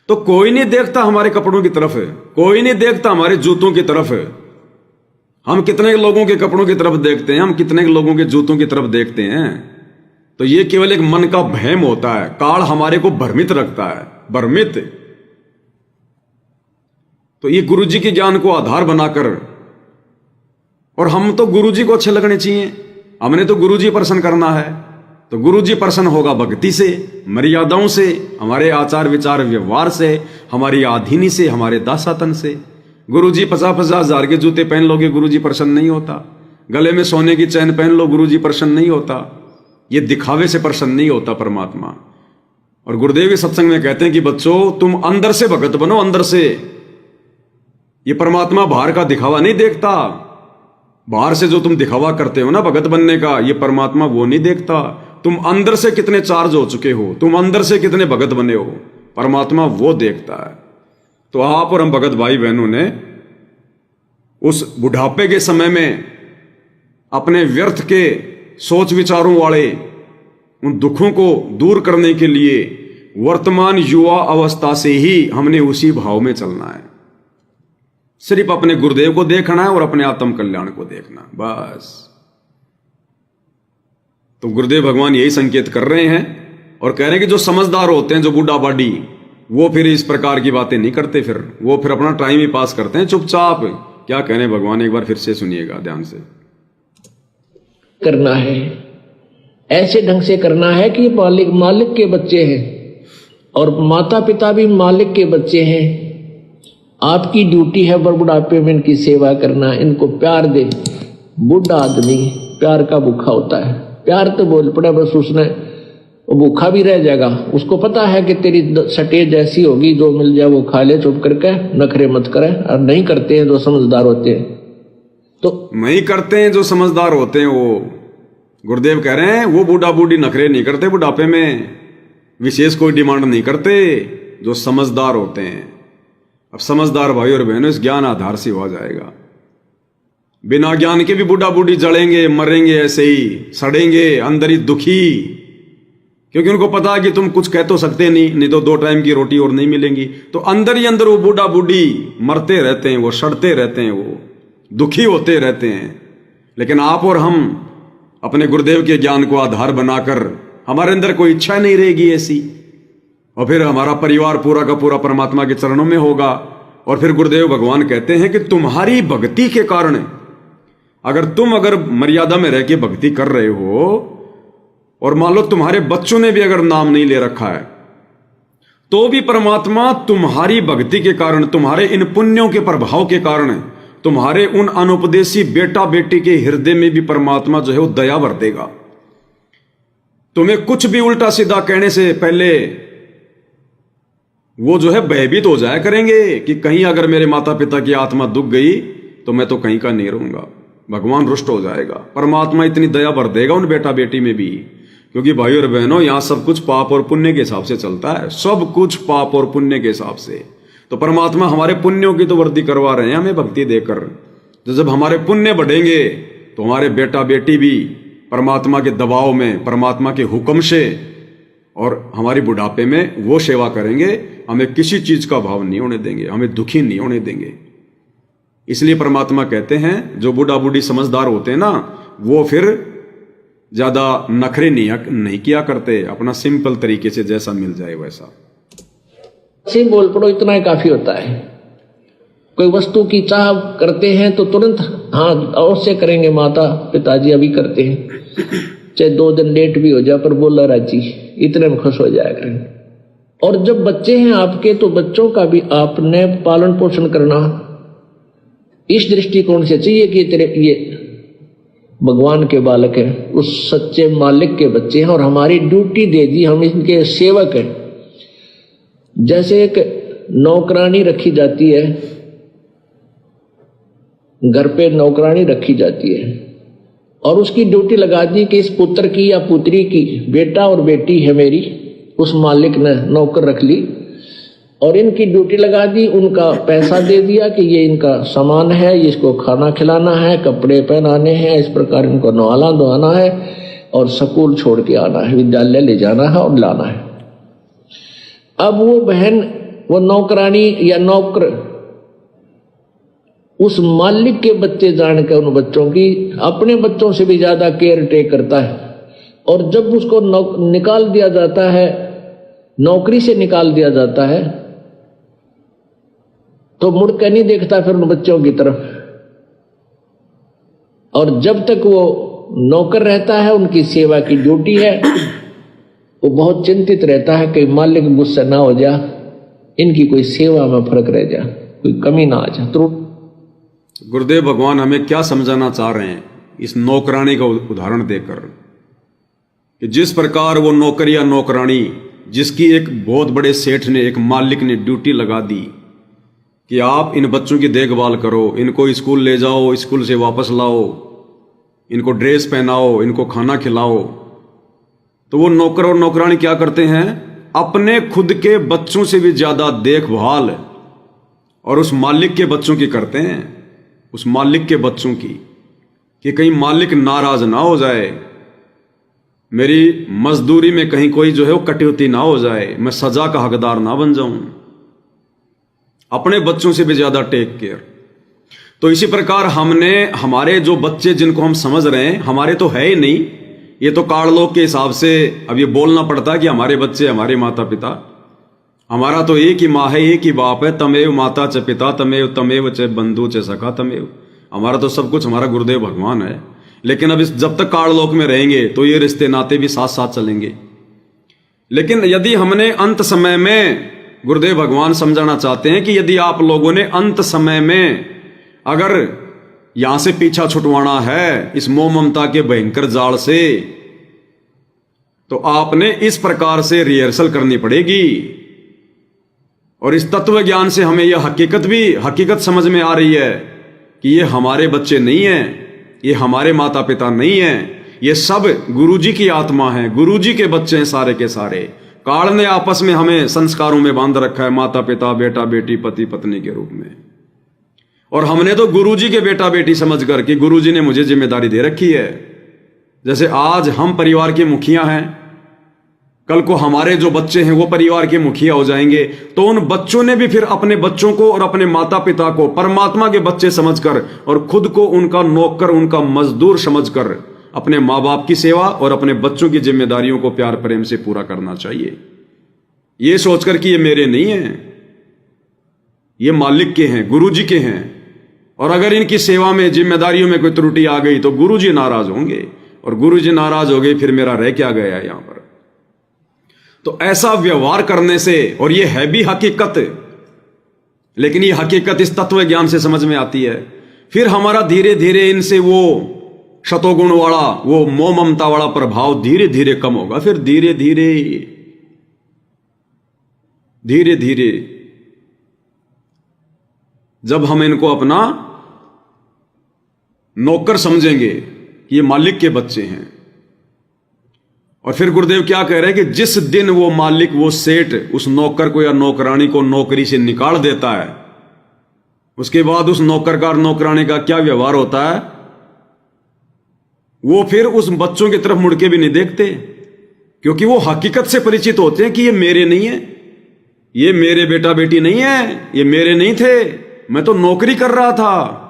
तो कोई नहीं देखता हमारे कपड़ों की तरफ, कोई नहीं देखता हमारे जूतों की तरफ। हम कितने लोगों के कपड़ों की तरफ देखते हैं, हम कितने लोगों के जूतों की तरफ देखते हैं। तो ये केवल एक मन का भ्रम होता है, काल हमारे को भ्रमित रखता है, भ्रमित। तो ये गुरुजी के ज्ञान को आधार बनाकर, और हम तो गुरुजी को अच्छे लगने चाहिए, हमने तो गुरुजी प्रसन्न करना है। तो गुरुजी प्रसन्न होगा भक्ति से, मर्यादाओं से, हमारे आचार विचार व्यवहार से, हमारी आधीनी से, हमारे दासातन से। गुरुजी 50,000 के जूते पहन लोगे, गुरुजी प्रसन्न नहीं होता। गले में सोने की चैन पहन लो, गुरुजी प्रसन्न नहीं होता। ये दिखावे से प्रसन्न नहीं होता परमात्मा। और गुरुदेव के सत्संग में कहते हैं कि बच्चों, तुम अंदर से भगत बनो, अंदर से। ये परमात्मा बाहर का दिखावा नहीं देखता। बाहर से जो तुम दिखावा करते हो ना भगत बनने का, ये परमात्मा वो नहीं देखता। तुम अंदर से कितने चार्ज हो चुके हो, तुम अंदर से कितने भगत बने हो, परमात्मा वो देखता है। तो आप और हम भगत भाई बहनों ने उस बुढ़ापे के समय में अपने व्यर्थ के सोच विचारों वाले उन दुखों को दूर करने के लिए वर्तमान युवा अवस्था से ही हमने उसी भाव में चलना है। सिर्फ अपने गुरुदेव को देखना है और अपने आत्म कल्याण को देखना, बस। तो गुरुदेव भगवान यही संकेत कर रहे हैं और कह रहे हैं कि जो समझदार होते हैं, जो बूढ़ा बाडी, वो फिर इस प्रकार की बातें नहीं करते, फिर वो फिर अपना टाइम ही पास करते हैं चुपचाप। क्या कह रहे हैं भगवान, एक बार फिर से सुनिएगा ध्यान से। करना है ऐसे ढंग से करना है कि मालिक के बच्चे हैं और माता पिता भी मालिक के बच्चे हैं। आपकी ड्यूटी है बुढ़ापे में इनकी सेवा करना, इनको प्यार दे। बूढ़ा आदमी प्यार का भूखा होता है, प्यार तो बोल पड़े बस, उसने वो भूखा भी रह जाएगा। उसको पता है कि तेरी सटेज ऐसी होगी, जो मिल जाए वो खा ले, चुप करके नखरे मत करे। और नहीं करते हैं जो समझदार होते हैं, तो नहीं करते हैं जो समझदार होते हैं। वो गुरुदेव कह रहे हैं वो बूढ़ा बूढ़ी नखरे नहीं करते, बुढ़ापे में विशेष कोई डिमांड नहीं करते, जो समझदार होते हैं। अब समझदार भाई और बहनों, इस ज्ञान आधार से हो जाएगा। बिना ज्ञान के भी बूढ़ा बूढ़ी जलेंगे, मरेंगे, ऐसे ही सड़ेंगे, अंदर ही दुखी, क्योंकि उनको पता है कि तुम कुछ कह तो सकते नहीं तो 2 टाइम की रोटी और नहीं मिलेंगी। तो अंदर ही अंदर वो बूढ़ा बूढ़ी मरते रहते हैं, वो सड़ते रहते हैं, वो दुखी होते रहते हैं। लेकिन आप और हम अपने गुरुदेव के ज्ञान को आधार बनाकर, हमारे अंदर कोई इच्छा नहीं रहेगी ऐसी, और फिर हमारा परिवार पूरा का पूरा परमात्मा के चरणों में होगा। और फिर गुरुदेव भगवान कहते हैं कि तुम्हारी भक्ति के कारण, अगर मर्यादा में रह के भक्ति कर रहे हो, और मान लो तुम्हारे बच्चों ने भी अगर नाम नहीं ले रखा है, तो भी परमात्मा तुम्हारी भक्ति के कारण, तुम्हारे इन पुण्यों के प्रभाव के कारण, तुम्हारे उन अनुपदेशी बेटा बेटी के हृदय में भी परमात्मा जो है वो दया भर देगा। तुम्हें कुछ भी उल्टा सीधा कहने से पहले वो जो है भयभीत हो जाया करेंगे कि कहीं अगर मेरे माता पिता की आत्मा दुख गई तो मैं तो कहीं का नहीं रहूंगा। भगवान रुष्ट हो जाएगा। परमात्मा इतनी दया भर देगा उन बेटा बेटी में भी, क्योंकि भाई और बहनों यहां सब कुछ पाप और पुण्य के हिसाब से चलता है, सब कुछ पाप और पुण्य के हिसाब से। तो परमात्मा हमारे पुण्यों की तो वृद्धि करवा रहे हैं हमें भक्ति देकर। तो जब हमारे पुण्य बढ़ेंगे तो हमारे बेटा बेटी भी परमात्मा के दबाव में, परमात्मा के हुक्म से और हमारी बुढ़ापे में वो सेवा करेंगे, हमें किसी चीज का भाव नहीं होने देंगे, हमें दुखी नहीं होने देंगे। इसलिए परमात्मा कहते हैं जो बूढ़ा बूढ़ी समझदार होते हैं ना, वो फिर ज्यादा नखरे नहीं किया करते, अपना सिंपल तरीके से जैसा मिल जाए वैसा। सिंह बोल पड़ो इतना ही काफी होता है। कोई वस्तु की चाह करते हैं तो तुरंत हाँ अवश्य करेंगे, माता पिताजी अभी करते हैं, चाहे 2 दिन लेट भी हो जाए पर बोला राजी, इतने में खुश हो जाया करेंगे। और जब बच्चे हैं आपके तो बच्चों का भी आपने पालन पोषण करना इस दृष्टिकोण से चाहिए कि तेरे ये भगवान के बालक हैं, उस सच्चे मालिक के बच्चे हैं और हमारी ड्यूटी दे दी, हम इनके सेवक हैं। जैसे एक नौकरानी रखी जाती है, घर पे नौकरानी रखी जाती है और उसकी ड्यूटी लगा दी कि इस पुत्र की या पुत्री की, बेटा और बेटी है मेरी, उस मालिक ने नौकर रख ली और इनकी ड्यूटी लगा दी, उनका पैसा दे दिया कि ये इनका सामान है, इसको खाना खिलाना है, कपड़े पहनाने हैं, इस प्रकार इनको नहलाना धोना है और स्कूल छोड़ के आना है, विद्यालय ले जाना है और लाना है। अब वो बहन, वो नौकरानी या नौकर उस मालिक के बच्चे जानकर उन बच्चों की अपने बच्चों से भी ज्यादा केयर टेक करता है। और जब उसको निकाल दिया जाता है, नौकरी से निकाल दिया जाता है, तो मुड़ के नहीं देखता फिर उन बच्चों की तरफ। और जब तक वो नौकर रहता है, उनकी सेवा की ड्यूटी है, वो बहुत चिंतित रहता है कि मालिक गुस्सा ना हो जा, इनकी कोई सेवा में फर्क रह जा, कोई कमी ना आ जा। तो गुरुदेव भगवान हमें क्या समझाना चाह रहे हैं इस नौकरानी का उदाहरण देकर, कि जिस प्रकार वो नौकर या नौकरानी जिसकी एक बहुत बड़े सेठ ने, एक मालिक ने ड्यूटी लगा दी कि आप इन बच्चों की देखभाल करो, इनको स्कूल ले जाओ, स्कूल से वापस लाओ, इनको ड्रेस पहनाओ, इनको खाना खिलाओ, तो वो नौकर और नौकरानी क्या करते हैं, अपने खुद के बच्चों से भी ज्यादा देखभाल और उस मालिक के बच्चों की करते हैं, उस मालिक के बच्चों की, कि कहीं मालिक नाराज ना हो जाए, मेरी मजदूरी में कहीं कोई जो है वो कटौती ना हो जाए, मैं सजा का हकदार ना बन जाऊं। अपने बच्चों से भी ज्यादा टेक केयर। तो इसी प्रकार हमने हमारे जो बच्चे जिनको हम समझ रहे हैं, हमारे तो है ही नहीं, ये तो काललोक के हिसाब से अब ये बोलना पड़ता है कि हमारे बच्चे हमारे माता पिता, हमारा तो एक ही माँ है, एक ही बाप है, तमेव माता च पिता तमेव तमेव च बंधु च सखा तमेव। हमारा तो सब कुछ हमारा गुरुदेव भगवान है। लेकिन अब जब तक काललोक में रहेंगे तो ये रिश्ते नाते भी साथ साथ चलेंगे। लेकिन यदि हमने अंत समय में, गुरुदेव भगवान समझाना चाहते हैं कि यदि आप लोगों ने अंत समय में अगर यहां से पीछा छुटवाना है इस मोह ममता के भयंकर जाल से, तो आपने इस प्रकार से रिहर्सल करनी पड़ेगी। और इस तत्व ज्ञान से हमें यह हकीकत समझ में आ रही है कि ये हमारे बच्चे नहीं हैं, ये हमारे माता पिता नहीं हैं, ये सब गुरुजी की आत्मा है, गुरुजी के बच्चे हैं सारे के सारे। काल ने आपस में हमें संस्कारों में बांध रखा है, माता पिता बेटा बेटी पति पत्नी के रूप में। और हमने तो गुरुजी के बेटा बेटी समझ कर कि गुरुजी ने मुझे जिम्मेदारी दे रखी है। जैसे आज हम परिवार के मुखिया हैं, कल को हमारे जो बच्चे हैं वो परिवार के मुखिया हो जाएंगे, तो उन बच्चों ने भी फिर अपने बच्चों को और अपने माता पिता को परमात्मा के बच्चे समझकर और खुद को उनका नौकर, उनका मजदूर समझकर अपने माँ बाप की सेवा और अपने बच्चों की जिम्मेदारियों को प्यार प्रेम से पूरा करना चाहिए, ये सोचकर कि ये मेरे नहीं हैं, ये मालिक के हैं, गुरुजी के हैं। और अगर इनकी सेवा में, जिम्मेदारियों में कोई त्रुटि आ गई तो गुरुजी नाराज होंगे, और गुरुजी नाराज हो गए फिर मेरा रह क्या गया यहां पर। तो ऐसा व्यवहार करने से, और ये है भी हकीकत, लेकिन ये हकीकत इस तत्व ज्ञान से समझ में आती है, फिर हमारा धीरे धीरे इनसे वो शतोगुण वाला, वो मोह ममता वाला प्रभाव धीरे धीरे कम होगा। फिर धीरे धीरे जब हम इनको अपना नौकर समझेंगे कि ये मालिक के बच्चे हैं। और फिर गुरुदेव क्या कह रहे हैं कि जिस दिन वो मालिक, वो सेठ उस नौकर को या नौकरानी को नौकरी से निकाल देता है, उसके बाद उस नौकर का और नौकरानी का क्या व्यवहार होता है, वो फिर उस बच्चों की तरफ मुड़ के भी नहीं देखते, क्योंकि वो हकीकत से परिचित होते हैं कि ये मेरे नहीं है, ये मेरे बेटा बेटी नहीं है, ये मेरे नहीं थे, मैं तो नौकरी कर रहा था।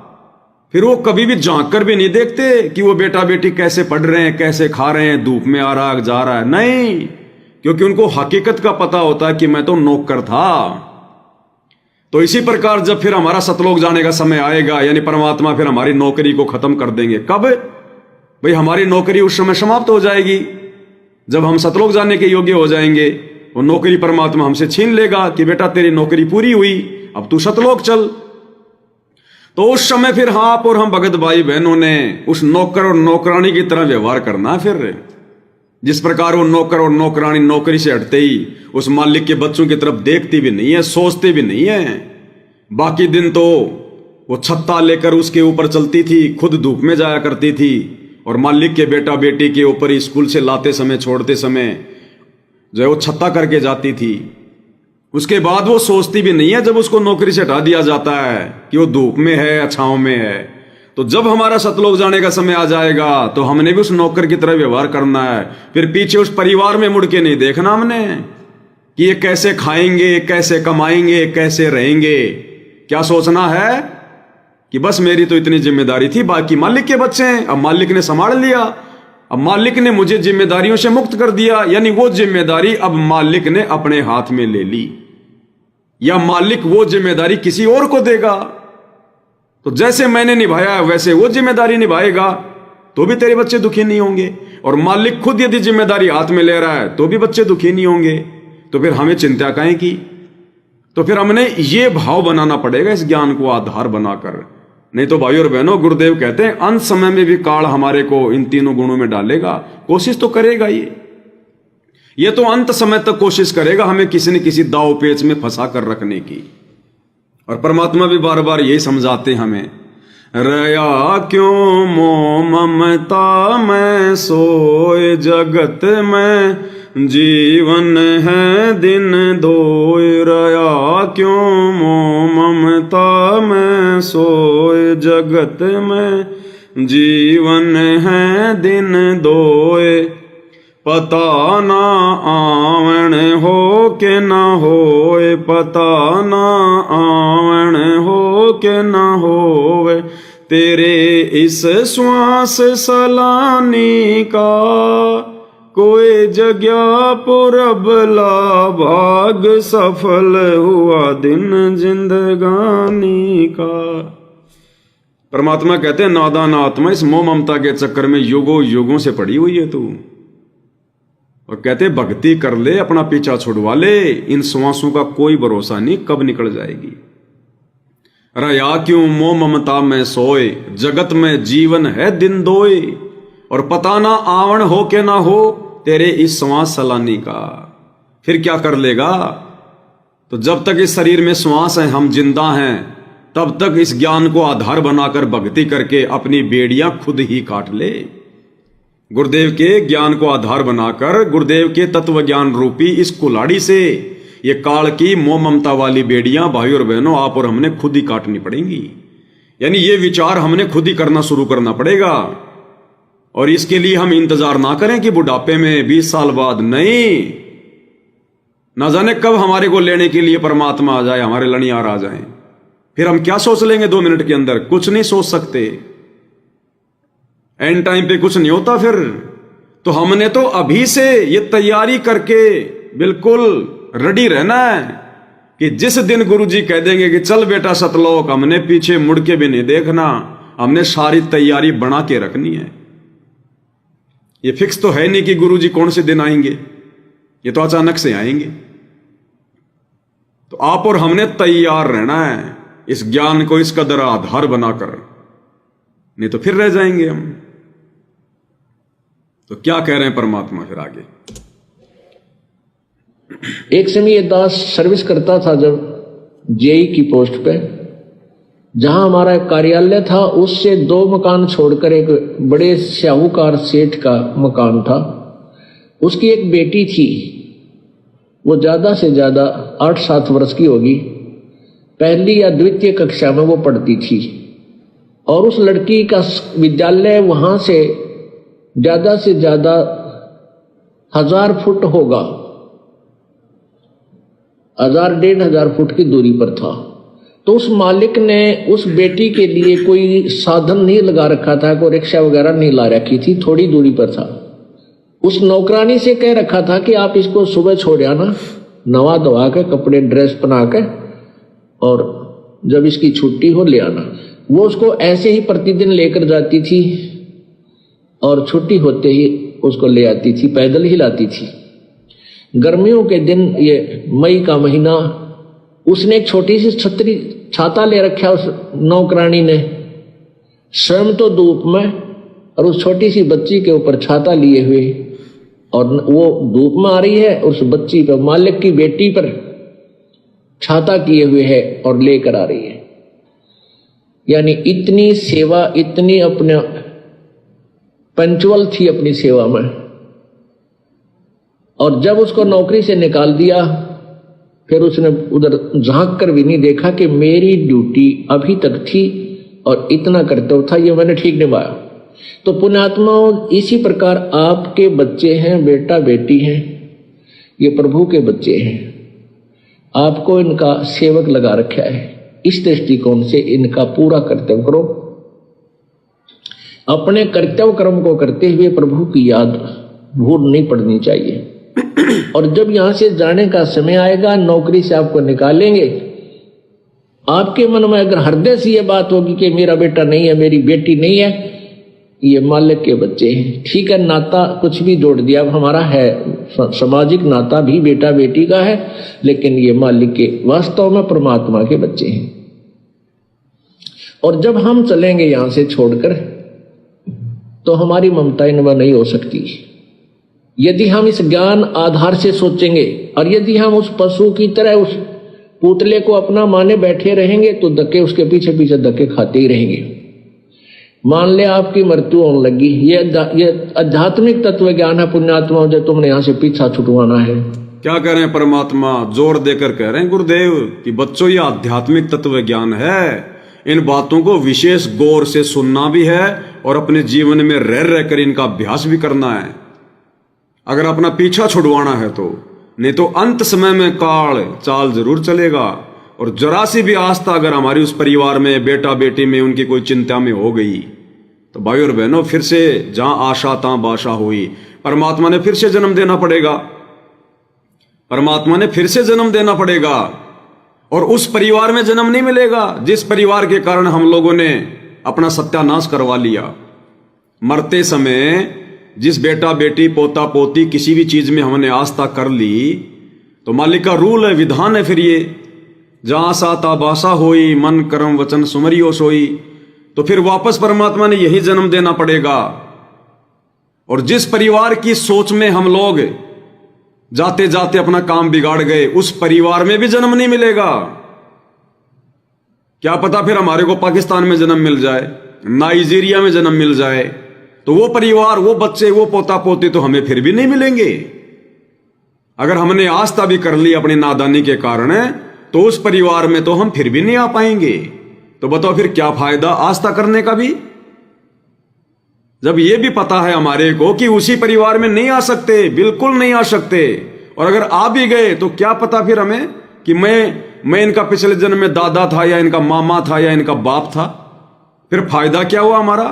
फिर वो कभी भी झांक कर भी नहीं देखते कि वो बेटा बेटी कैसे पढ़ रहे हैं, कैसे खा रहे हैं, धूप में आ रहा जा रहा है, नहीं, क्योंकि उनको हकीकत का पता होता है कि मैं तो नौकर था। तो इसी प्रकार जब फिर हमारा सतलोक जाने का समय आएगा, यानी परमात्मा फिर हमारी नौकरी को खत्म कर देंगे। कब भाई? हमारी नौकरी उस समय समाप्त हो जाएगी जब हम सतलोक जाने के योग्य हो जाएंगे। वो नौकरी परमात्मा हमसे छीन लेगा कि बेटा तेरी नौकरी पूरी हुई, अब तू सतलोक चल। तो उस समय फिर आप और हम भगत भाई बहनों ने उस नौकर और नौकरानी की तरह व्यवहार करना। फिर जिस प्रकार वो नौकर और नौकरानी नौकरी से हटते ही उस मालिक के बच्चों की तरफ देखती भी नहीं है, सोचते भी नहीं है। बाकी दिन तो वो छत्ता लेकर उसके ऊपर चलती थी, खुद धूप में जाया करती थी, और मालिक के बेटा बेटी के ऊपर ही स्कूल से लाते समय छोड़ते समय जो है वो छत्ता करके जाती थी। उसके बाद वो सोचती भी नहीं है जब उसको नौकरी से हटा दिया जाता है कि वो धूप में है या छांव में है। तो जब हमारा सतलोक जाने का समय आ जाएगा तो हमने भी उस नौकर की तरह व्यवहार करना है। फिर पीछे उस परिवार में मुड़ के नहीं देखना हमने कि ये कैसे खाएंगे, कैसे कमाएंगे, कैसे रहेंगे। क्या सोचना है कि बस मेरी तो इतनी जिम्मेदारी थी, बाकी मालिक के बच्चे हैं, अब मालिक ने संभाल लिया, अब मालिक ने मुझे जिम्मेदारियों से मुक्त कर दिया, यानी वो जिम्मेदारी अब मालिक ने अपने हाथ में ले ली, या मालिक वो जिम्मेदारी किसी और को देगा। तो जैसे मैंने निभाया वैसे वो जिम्मेदारी निभाएगा, तो भी तेरे बच्चे दुखी नहीं होंगे। और मालिक खुद यदि जिम्मेदारी हाथ में ले रहा है तो भी बच्चे दुखी नहीं होंगे। तो फिर हमें चिंता काहे की? तो फिर हमने ये भाव बनाना पड़ेगा इस ज्ञान को आधार बनाकर। नहीं तो भाई और बहनों, गुरुदेव कहते हैं अंत समय में भी काल हमारे को इन तीनों गुणों में डालेगा। कोशिश तो करेगा ये तो अंत समय तक कोशिश करेगा हमें किसी न किसी दाव पेच में फंसा कर रखने की। और परमात्मा भी बार बार यही समझाते हमें, रया क्यों मोह ममता में सोए जगत में जीवन है दिन दोय। रया क्यों मोह ममता में सोए जगत में जीवन है दिन दोय। पता ना आवण हो के ना होए, पता ना आवण हो के ना होवे। तेरे इस श्वास सलानी का कोई जगह पुरबला भाग सफल हुआ दिन जिंदगानी का। परमात्मा कहते हैं नादान आत्मा, इस मोह ममता के चक्कर में युगों युगों से पड़ी हुई है तू। और कहते भक्ति कर ले, अपना पीछा छुड़वा ले, इन श्वासों का कोई भरोसा नहीं कब निकल जाएगी। रया क्यों मोह ममता में सोए जगत में जीवन है दिन दोए। और पता ना आवण हो के ना हो तेरे इस श्वास सलानी का। फिर क्या कर लेगा? तो जब तक इस शरीर में श्वास है, हम जिंदा हैं, तब तक इस ज्ञान को आधार बनाकर भक्ति करके अपनी बेड़ियां खुद ही काट ले। गुरुदेव के ज्ञान को आधार बनाकर, गुरुदेव के तत्व ज्ञान रूपी इस कुल्हाड़ी से ये काल की मोह ममता वाली बेड़ियां भाई और बहनों आप और हमने खुद ही काटनी पड़ेंगी। यानी ये विचार हमने खुद ही करना शुरू करना पड़ेगा। और इसके लिए हम इंतजार ना करें कि बुढ़ापे में 20 साल बाद, नहीं, ना जाने कब हमारे को लेने के लिए परमात्मा आ जाए, हमारे लड़ियार आ जाए। फिर हम क्या सोच लेंगे 2 मिनट के अंदर? कुछ नहीं सोच सकते। एंड टाइम पे कुछ नहीं होता फिर। तो हमने तो अभी से ये तैयारी करके बिल्कुल रेडी रहना है कि जिस दिन गुरुजी कह देंगे कि चल बेटा सतलोक, हमने पीछे मुड़ के भी नहीं देखना, हमने सारी तैयारी बना के रखनी है। ये फिक्स तो है नहीं कि गुरुजी कौन से दिन आएंगे, ये तो अचानक से आएंगे। तो आप और हमने तैयार रहना है इस ज्ञान को इस कदर आधार बनाकर, नहीं तो फिर रह जाएंगे हम। तो क्या कह रहे हैं परमात्मा फिर आगे? एक समय ये दास सर्विस करता था जब जेई की पोस्ट पे, जहां हमारा कार्यालय था उससे 2 मकान छोड़कर एक बड़े साहूकार सेठ का मकान था। उसकी एक बेटी थी, वो ज्यादा से ज्यादा 8-7 वर्ष की होगी, पहली या द्वितीय कक्षा में वो पढ़ती थी। और उस लड़की का विद्यालय वहां से ज्यादा 1000 फुट होगा, 1000-1500 फुट की दूरी पर था। तो उस मालिक ने उस बेटी के लिए कोई साधन नहीं लगा रखा था, कोई रिक्शा वगैरह नहीं ला रखी थी, थोड़ी दूरी पर था। उस नौकरानी से कह रखा था कि आप इसको सुबह छोड़ आना, नवा धवा के कपड़े ड्रेस पहना के, और जब इसकी छुट्टी हो ले आना। वो उसको ऐसे ही प्रतिदिन लेकर जाती थी और छुट्टी होते ही उसको ले आती थी, पैदल ही लाती थी। गर्मियों के दिन, ये मई का महीना, उसने एक छोटी सी छाता ले रखा उस नौकरानी ने, स्वयं तो धूप में और उस छोटी सी बच्ची के ऊपर छाता लिए हुए, और वो धूप में आ रही है, उस बच्ची पर, मालिक की बेटी पर छाता किए हुए है और लेकर आ रही है। यानी इतनी सेवा, इतनी अपने पंचुअल थी अपनी सेवा में। और जब उसको नौकरी से निकाल दिया, फिर उसने उधर झांक कर भी नहीं देखा कि मेरी ड्यूटी अभी तक थी और इतना कर्तव्य था, ये मैंने ठीक निभाया। तो पुण्यात्माओं, इसी प्रकार आपके बच्चे हैं, बेटा बेटी हैं, ये प्रभु के बच्चे हैं, आपको इनका सेवक लगा रखा है। इस दृष्टिकोण से इनका पूरा कर्तव्य करो। अपने कर्तव्य कर्म को करते हुए प्रभु की याद भूल नहीं पड़नी चाहिए। और जब यहां से जाने का समय आएगा, नौकरी से आपको निकालेंगे, आपके मन में अगर हृदय से यह बात होगी कि मेरा बेटा नहीं है, मेरी बेटी नहीं है, ये मालिक के बच्चे हैं, ठीक है, नाता कुछ भी जोड़ दिया अब हमारा है, सामाजिक नाता भी बेटा बेटी का है, लेकिन ये मालिक के, वास्तव में परमात्मा के बच्चे हैं। और जब हम चलेंगे यहां से छोड़कर, तो हमारी ममता इनमें नहीं हो सकती। यदि हम इस ज्ञान आधार से सोचेंगे, और यदि हम उस पशु की तरह उस पुतले को अपना माने बैठे रहेंगे, तो धक्के उसके पीछे पीछे धक्के खाते ही रहेंगे। मान ले आपकी मृत्यु होने लगी, ये आध्यात्मिक तत्व ज्ञान है पुण्यात्मा, जो तुमने यहां से पीछा छुटवाना है। क्या कह रहे हैं परमात्मा? जोर देकर कह रहे हैं गुरुदेव कि बच्चों, ये आध्यात्मिक तत्व ज्ञान है, इन बातों को विशेष गौर से सुनना भी है और अपने जीवन में रह रहकर इनका अभ्यास भी करना है, अगर अपना पीछा छुड़वाना है तो। नहीं तो अंत समय में काल चाल जरूर चलेगा। और जरा सी भी आस्था अगर हमारी उस परिवार में, बेटा बेटी में, उनकी कोई चिंता में हो गई, तो भाई और बहनों, फिर से जहां आशा तहां बाशा हुई। परमात्मा ने फिर से जन्म देना पड़ेगा, परमात्मा ने फिर से जन्म देना पड़ेगा। और उस परिवार में जन्म नहीं मिलेगा जिस परिवार के कारण हम लोगों ने अपना सत्यानाश करवा लिया। मरते समय जिस बेटा बेटी, पोता पोती, किसी भी चीज में हमने आस्था कर ली, तो मालिक का रूल है, विधान है। फिर ये जहां साता बासा होई, मन कर्म वचन सुमरियो सोई, तो फिर वापस परमात्मा ने यही जन्म देना पड़ेगा। और जिस परिवार की सोच में हम लोग जाते जाते अपना काम बिगाड़ गए, उस परिवार में भी जन्म नहीं मिलेगा। क्या पता फिर हमारे को पाकिस्तान में जन्म मिल जाए, नाइजीरिया में जन्म मिल जाए, तो वो परिवार, वो बच्चे, वो पोता पोती तो हमें फिर भी नहीं मिलेंगे। अगर हमने आस्था भी कर ली अपनी नादानी के कारण, तो उस परिवार में तो हम फिर भी नहीं आ पाएंगे। तो बताओ फिर क्या फायदा आस्था करने का भी, जब ये भी पता है हमारे को कि उसी परिवार में नहीं आ सकते, बिल्कुल नहीं आ सकते। और अगर आ भी गए तो क्या पता फिर हमें कि मैं इनका पिछले जन्म में दादा था, या इनका मामा था, या इनका बाप था। फिर फायदा क्या हुआ हमारा?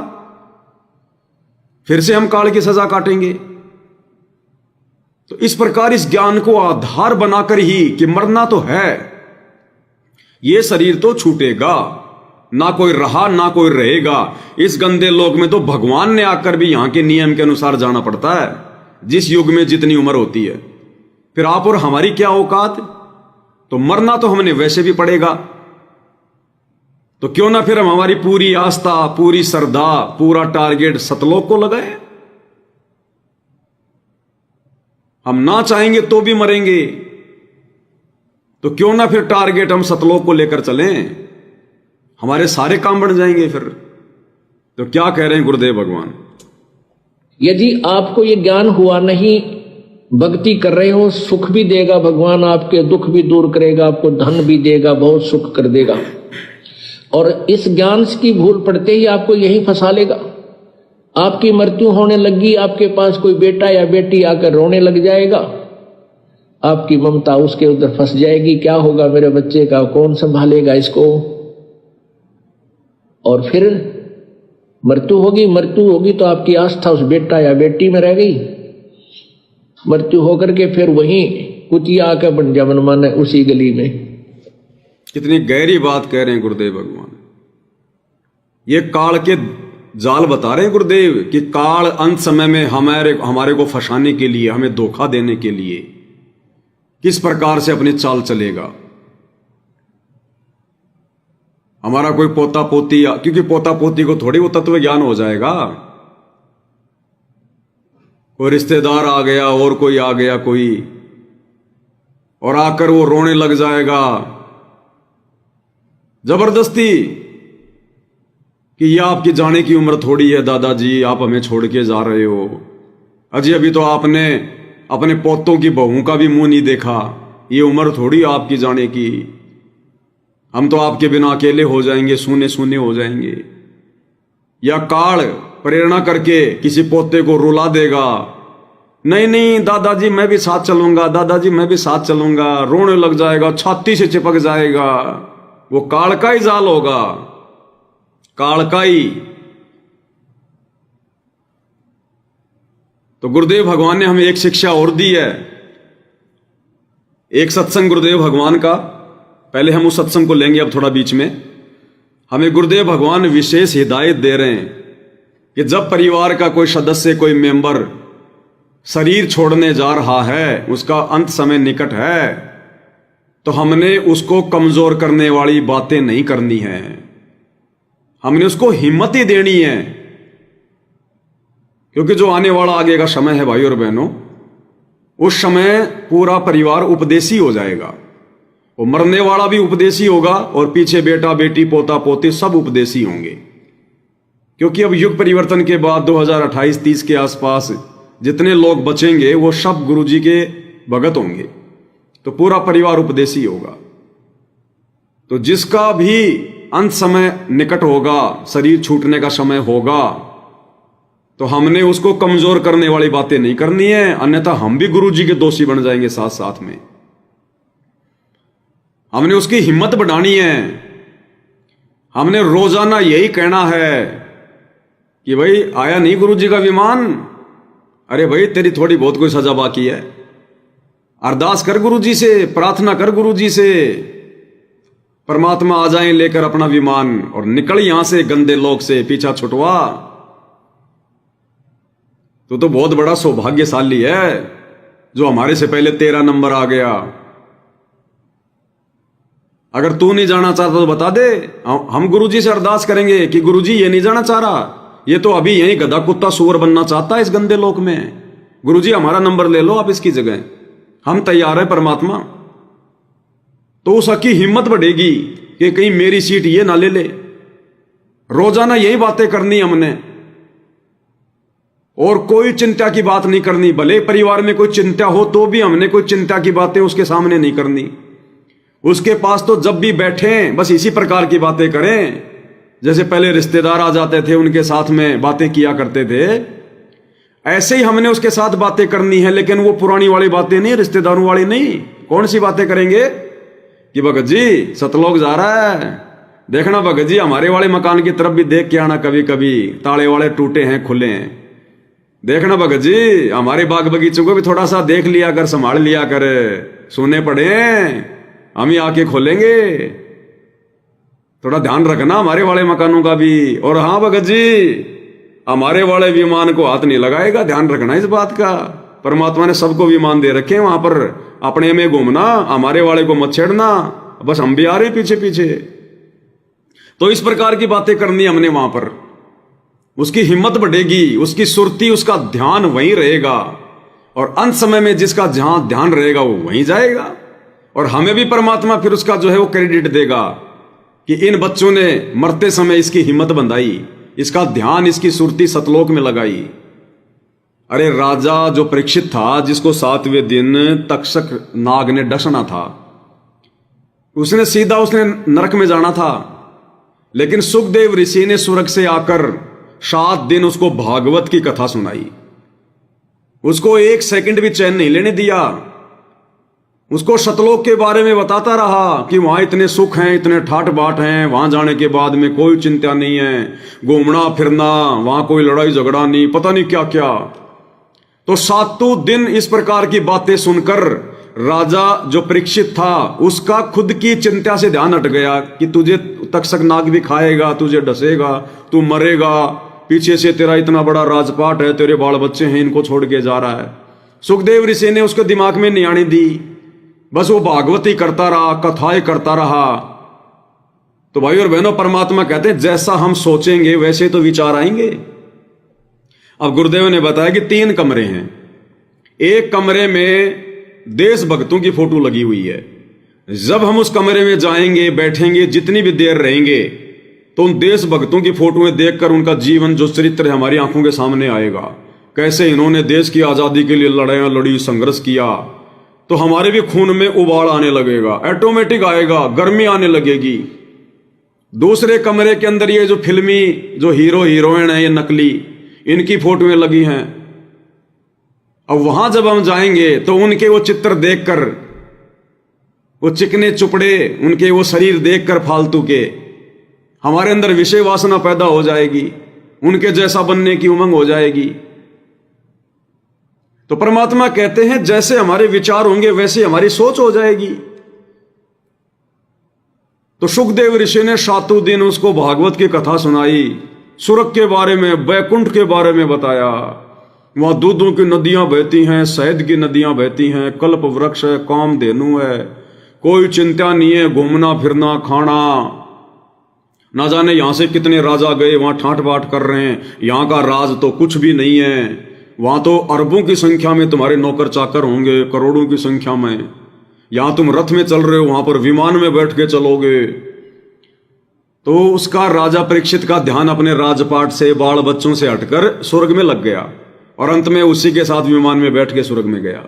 फिर से हम काल की सजा काटेंगे। तो इस प्रकार इस ज्ञान को आधार बनाकर ही कि मरना तो है, ये शरीर तो छूटेगा, ना कोई रहा ना कोई रहेगा। इस गंदे लोक में तो भगवान ने आकर भी यहां के नियम के अनुसार जाना पड़ता है, जिस युग में जितनी उम्र होती है। फिर आप और हमारी क्या औकात? तो मरना तो हमने वैसे भी पड़ेगा। तो क्यों ना फिर हम हमारी पूरी आस्था, पूरी श्रद्धा, पूरा टारगेट सतलोक को लगाए। हम ना चाहेंगे तो भी मरेंगे, तो क्यों ना फिर टारगेट हम सतलोक को लेकर चलें। हमारे सारे काम बढ़ जाएंगे फिर। तो क्या कह रहे हैं गुरुदेव भगवान? यदि आपको ये ज्ञान हुआ नहीं, भक्ति कर रहे हो, सुख भी देगा भगवान, आपके दुख भी दूर करेगा, आपको धन भी देगा, बहुत सुख कर देगा। और इस ज्ञान की भूल पड़ते ही आपको यही फंसा लेगा। आपकी मृत्यु होने लगी, आपके पास कोई बेटा या बेटी आकर रोने लग जाएगा, आपकी ममता उसके उधर फंस जाएगी, क्या होगा मेरे बच्चे का, कौन संभालेगा इसको। और फिर मृत्यु होगी तो आपकी आस्था उस बेटा या बेटी में रह गई। मृत्यु होकर के फिर वहीं कुतिया आकर बन जा मनमाना उसी गली में। कितनी गहरी बात कह रहे हैं गुरुदेव भगवान। ये काल के जाल बता रहे हैं गुरुदेव कि काल अंत समय में हमारे को फंसाने के लिए, हमें धोखा देने के लिए किस प्रकार से अपनी चाल चलेगा। हमारा कोई पोता पोती, क्योंकि पोता पोती को थोड़ी वो तत्व ज्ञान हो जाएगा, कोई रिश्तेदार आ गया और कोई आ गया कोई, और आकर वो रोने लग जाएगा जबरदस्ती कि यह आपकी जाने की उम्र थोड़ी है दादाजी, आप हमें छोड़ के जा रहे हो, अजी अभी तो आपने अपने पोतों की बहू का भी मुंह नहीं देखा, ये उम्र थोड़ी आपकी जाने की, हम तो आपके बिना अकेले हो जाएंगे, सूने सूने हो जाएंगे। या काल प्रेरणा करके किसी पोते को रुला देगा, नहीं नहीं दादाजी मैं भी साथ चलूंगा, दादाजी मैं भी साथ चलूंगा, रोने लग जाएगा, छाती से चिपक जाएगा। वो काल का ही जाल होगा, काल का ही। तो गुरुदेव भगवान ने हमें एक शिक्षा और दी है, एक सत्संग गुरुदेव भगवान का, पहले हम उस सत्संग को लेंगे अब थोड़ा बीच में। हमें गुरुदेव भगवान विशेष हिदायत दे रहे हैं कि जब परिवार का कोई सदस्य, कोई मेंबर शरीर छोड़ने जा रहा है, उसका अंत समय निकट है, तो हमने उसको कमजोर करने वाली बातें नहीं करनी है, हमने उसको हिम्मत ही देनी है। क्योंकि जो आने वाला आगे का समय है भाई और बहनों, उस समय पूरा परिवार उपदेशी हो जाएगा, वो मरने वाला भी उपदेशी होगा और पीछे बेटा बेटी पोता पोती सब उपदेशी होंगे। क्योंकि अब युग परिवर्तन के बाद 2028-30 के आसपास जितने लोग बचेंगे वो सब गुरुजी के भगत होंगे, तो पूरा परिवार उपदेशी होगा। तो जिसका भी अंत समय निकट होगा, शरीर छूटने का समय होगा, तो हमने उसको कमजोर करने वाली बातें नहीं करनी है, अन्यथा हम भी गुरुजी के दोषी बन जाएंगे साथ साथ में। हमने उसकी हिम्मत बढ़ानी है, हमने रोजाना यही कहना है कि भाई आया नहीं गुरुजी का विमान, अरे भाई तेरी थोड़ी बहुत कोई सजा बाकी है, अरदास कर गुरुजी से, प्रार्थना कर गुरुजी से, परमात्मा आ जाएं लेकर अपना विमान और निकल यहां से गंदे लोक से, पीछा छुटवा। तो बहुत बड़ा सौभाग्यशाली है जो हमारे से पहले 13 नंबर आ गया। अगर तू नहीं जाना चाहता तो बता दे, हम गुरुजी से अरदास करेंगे कि गुरुजी ये नहीं जाना चाह रहा, ये तो अभी यही गधा कुत्ता सुअर बनना चाहता है इस गंदे लोक में, गुरुजी हमारा नंबर ले लो आप इसकी जगह, हम तैयार है परमात्मा। तो उसकी हिम्मत बढ़ेगी कि कहीं मेरी सीट ये ना ले ले। रोजाना यही बातें करनी हमने, और कोई चिंता की बात नहीं करनी, भले परिवार में कोई चिंता हो तो भी हमने कोई चिंता की बातें उसके सामने नहीं करनी। उसके पास तो जब भी बैठे बस इसी प्रकार की बातें करें, जैसे पहले रिश्तेदार आ जाते थे उनके साथ में बातें किया करते थे, ऐसे ही हमने उसके साथ बातें करनी है, लेकिन वो पुरानी वाली बातें नहीं, रिश्तेदारों वाली नहीं। कौन सी बातें करेंगे कि भगत जी सतलोक जा रहा है, देखना भगत जी हमारे वाले मकान की तरफ भी देख के आना, कभी कभी ताले वाले टूटे हैं खुले हैं, देखना भगत जी हमारे बाग बगीचों को भी थोड़ा सा देख लिया कर, संभाल लिया कर, सोने पड़े हम ही आके खोलेंगे, थोड़ा ध्यान रखना हमारे वाले मकानों का भी। और हाँ भगत जी हमारे वाले विमान को हाथ नहीं लगाएगा, ध्यान रखना इस बात का, परमात्मा ने सबको विमान दे रखे हैं, वहां पर अपने में घूमना, हमारे वाले को मत छेड़ना, बस हम भी आ रहे पीछे पीछे। तो इस प्रकार की बातें करनी हमने वहां पर, उसकी हिम्मत बढ़ेगी, उसकी सुरती, उसका ध्यान वहीं रहेगा, और अंत समय में जिसका जहां ध्यान रहेगा वो वहीं जाएगा, और हमें भी परमात्मा फिर उसका जो है वो क्रेडिट देगा कि इन बच्चों ने मरते समय इसकी हिम्मत बंधाई, इसका ध्यान, इसकी सुरती सतलोक में लगाई। अरे राजा जो परीक्षित था, जिसको 7वें दिन तक्षक नाग ने डसना था, उसने नरक में जाना था। लेकिन सुखदेव ऋषि ने स्वर्ग से आकर 7 दिन उसको भागवत की कथा सुनाई। उसको 1 सेकंड भी चैन नहीं लेने दिया। उसको सतलोक के बारे में बताता रहा कि वहां इतने सुख हैं, इतने ठाट बाट हैं, वहां जाने के बाद में कोई चिंता नहीं है, घूमना फिरना, वहां कोई लड़ाई झगड़ा नहीं, पता नहीं क्या क्या। तो 7 दिन इस प्रकार की बातें सुनकर राजा जो परीक्षित था, उसका खुद की चिंता से ध्यान हट गया कि तुझे तक्षक नाग भी खाएगा, तुझे डसेगा, तू मरेगा, पीछे से तेरा इतना बड़ा राजपाट है, तेरे बाल बच्चे हैं, इनको छोड़ के जा रहा है। सुखदेव ऋषि ने उसके दिमाग में नियाणी दी, बस वो भागवती करता रहा, कथाएं करता रहा। तो भाई और बहनों, परमात्मा कहते हैं जैसा हम सोचेंगे वैसे तो विचार आएंगे। अब गुरुदेव ने बताया कि 3 कमरे हैं। एक कमरे में देशभक्तों की फोटो लगी हुई है। जब हम उस कमरे में जाएंगे, बैठेंगे, जितनी भी देर रहेंगे, तो उन देशभक्तों की फोटोएं देखकर उनका जीवन, जो चरित्र है, हमारी आंखों के सामने आएगा। कैसे इन्होंने देश की आजादी के लिए लड़ाइयां लड़ी, संघर्ष किया। तो हमारे भी खून में उबाल आने लगेगा, ऑटोमेटिक आएगा, गर्मी आने लगेगी। दूसरे कमरे के अंदर ये जो फिल्मी जो हीरो हीरोइन है, ये नकली, इनकी फोटोएं लगी हैं। अब वहां जब हम जाएंगे तो उनके वो चित्र देखकर, वो चिकने चुपड़े, उनके वो शरीर देखकर फालतू के, हमारे अंदर विषय वासना पैदा हो जाएगी, उनके जैसा बनने की उमंग हो जाएगी। तो परमात्मा कहते हैं जैसे हमारे विचार होंगे वैसे हमारी सोच हो जाएगी। तो सुखदेव ऋषि ने 7 दिन उसको भागवत की कथा सुनाई, स्वर्ग के बारे में, वैकुंठ के बारे में बताया। वहां दूधों की नदियां बहती हैं, शहद की नदियां बहती हैं, कल्प वृक्ष है, कामधेनु है, कोई चिंता नहीं है, घूमना फिरना खाना। ना जाने यहां से कितने राजा गए, वहां ठाट बाट कर रहे हैं, यहां का राज तो कुछ भी नहीं है। वहां तो अरबों की संख्या में तुम्हारे नौकर चाकर होंगे, करोड़ों की संख्या में। यहां तुम रथ में चल रहे हो, वहां पर विमान में बैठ के चलोगे। तो उसका राजा परीक्षित का ध्यान अपने राजपाट से, बाल बच्चों से हटकर स्वर्ग में लग गया, और अंत में उसी के साथ विमान में बैठ के स्वर्ग में गया।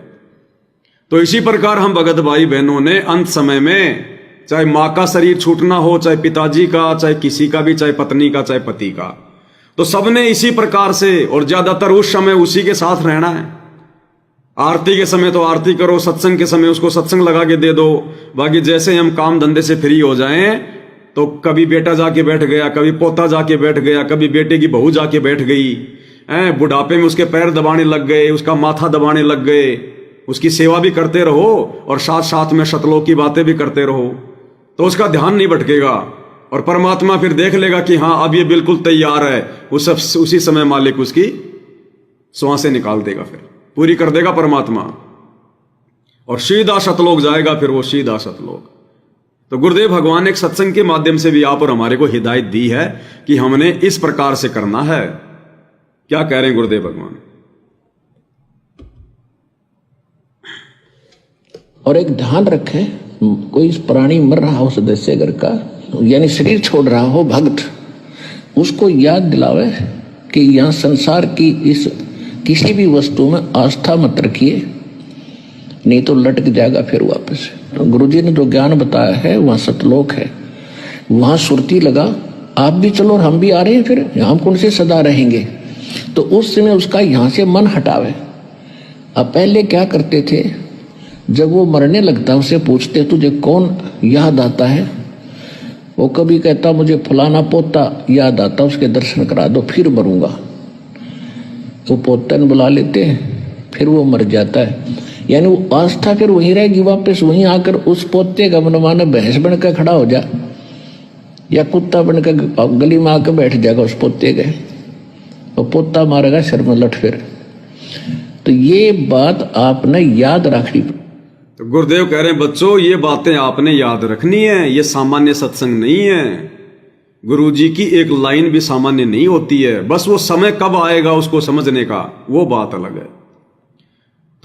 तो इसी प्रकार हम भगत भाई बहनों ने अंत समय में, चाहे मां का शरीर छूटना हो, चाहे पिताजी का, चाहे किसी का भी, चाहे पत्नी का, चाहे पति का, तो सबने इसी प्रकार से, और ज्यादातर उस समय उसी के साथ रहना है। आरती के समय तो आरती करो, सत्संग के समय उसको सत्संग लगा के दे दो। बाकी जैसे हम काम धंधे से फ्री हो जाएं, तो कभी बेटा जाके बैठ गया, कभी पोता जाके बैठ गया, कभी बेटे की बहू जाके बैठ गई, बुढ़ापे में उसके पैर दबाने लग गए, उसका माथा दबाने लग गए। उसकी सेवा भी करते रहो और साथ साथ में सतलोक की बातें भी करते रहो, तो उसका ध्यान नहीं भटकेगा। और परमात्मा फिर देख लेगा कि हाँ अब ये बिल्कुल तैयार है, उसी समय मालिक उसकी श्वासें निकाल देगा, फिर पूरी कर देगा परमात्मा, और सीधा सतलोक जाएगा, फिर वो सीधा सतलोक। तो गुरुदेव भगवान ने एक सत्संग के माध्यम से भी आप और हमारे को हिदायत दी है कि हमने इस प्रकार से करना है। क्या कह रहे हैं गुरुदेव भगवान? और एक ध्यान रखें, कोई प्राणी मर रहा हो सदस्य घर का, यानी शरीर छोड़ रहा हो भक्त, उसको याद दिलावे कि यहाँ संसार की इस किसी भी वस्तु में आस्था मत रखिए, नहीं तो लटक जाएगा फिर वापस। तो गुरुजी ने जो ज्ञान बताया है वहाँ सतलोक है, वहाँ सुरती लगा, आप भी चलो और हम भी आ रहे हैं, फिर हम कौन से सदा रहेंगे। तो उस समय उसका यहाँ से मन हटावे। अब पहले क्या करते थे, जब वो मरने लगता उसे पूछते तुझे कौन याद आता है, वो कभी कहता मुझे फलाना पोता याद आता, उसके दर्शन करा दो फिर मरूंगा। वो पोता ने बुला लेते हैं, फिर वो मर जाता है। यानी वो आस्था फिर वहीं रहेगी, वापस वहीं आकर उस पोते का मनमाना भैंस बनकर खड़ा हो जा, या कुत्ता बनकर गली में आकर बैठ जाएगा उस पोते के, और पोता मारेगा सिर में लठ। फिर तो ये बात आपने याद रखनी। तो गुरुदेव कह रहे हैं बच्चों, ये बातें आपने याद रखनी है, ये सामान्य सत्संग नहीं है। गुरुजी की एक लाइन भी सामान्य नहीं होती है, बस वो समय कब आएगा उसको समझने का, वो बात अलग है।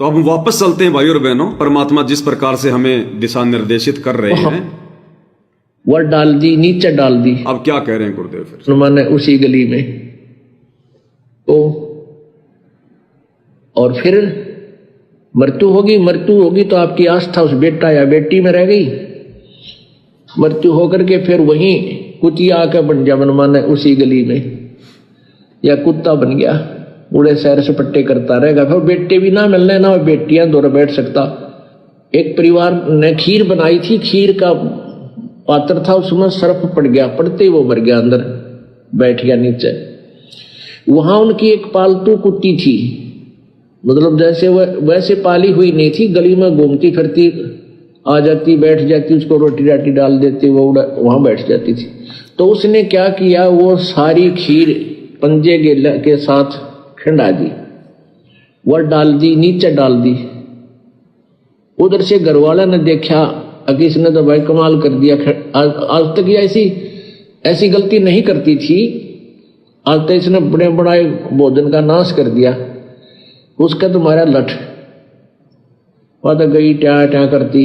तो अब हम वापस चलते हैं भाई और बहनों, परमात्मा जिस प्रकार से हमें दिशा निर्देशित कर रहे हैं वह डाल दी, नीचे डाल दी। अब क्या कह रहे हैं गुरुदेव फिर? मैंने उसी गली में तो, और फिर मृत्यु होगी तो आपकी आस्था उस बेटा या बेटी में रह गई। मृत्यु होकर के फिर वहीं कुतिया आके बन गया, माने उसी गली में, या कुत्ता बन गया, बूढ़े शहर से पट्टे करता रहेगा। फिर बेटे भी ना मिलने, ना बेटियां दौड़ बैठ सकता। एक परिवार ने खीर बनाई थी, खीर का पात्र था, उसमें सर्फ पड़ गया, पड़ते ही वो मर गया, अंदर बैठ गया नीचे। वहां उनकी एक पालतू कुत्ती थी, मतलब जैसे वैसे पाली हुई नहीं थी, गली में घूमती फिरती, आ जाती, बैठ जाती, उसको रोटी राटी डाल देती, वो वहां बैठ जाती थी। तो उसने क्या किया, वो सारी खीर पंजे के साथ खिंडा दी, वह डाल दी, नीचे डाल दी। उधर से घरवाला ने देखा कि इसने तो भाई कमाल कर दिया, आज तक ये ऐसी गलती नहीं करती थी, आज तक इसने बड़े बड़ा भोजन का नाश कर दिया। उसका तुम्हारा लठ वह तो गई ट्या ट्या करती।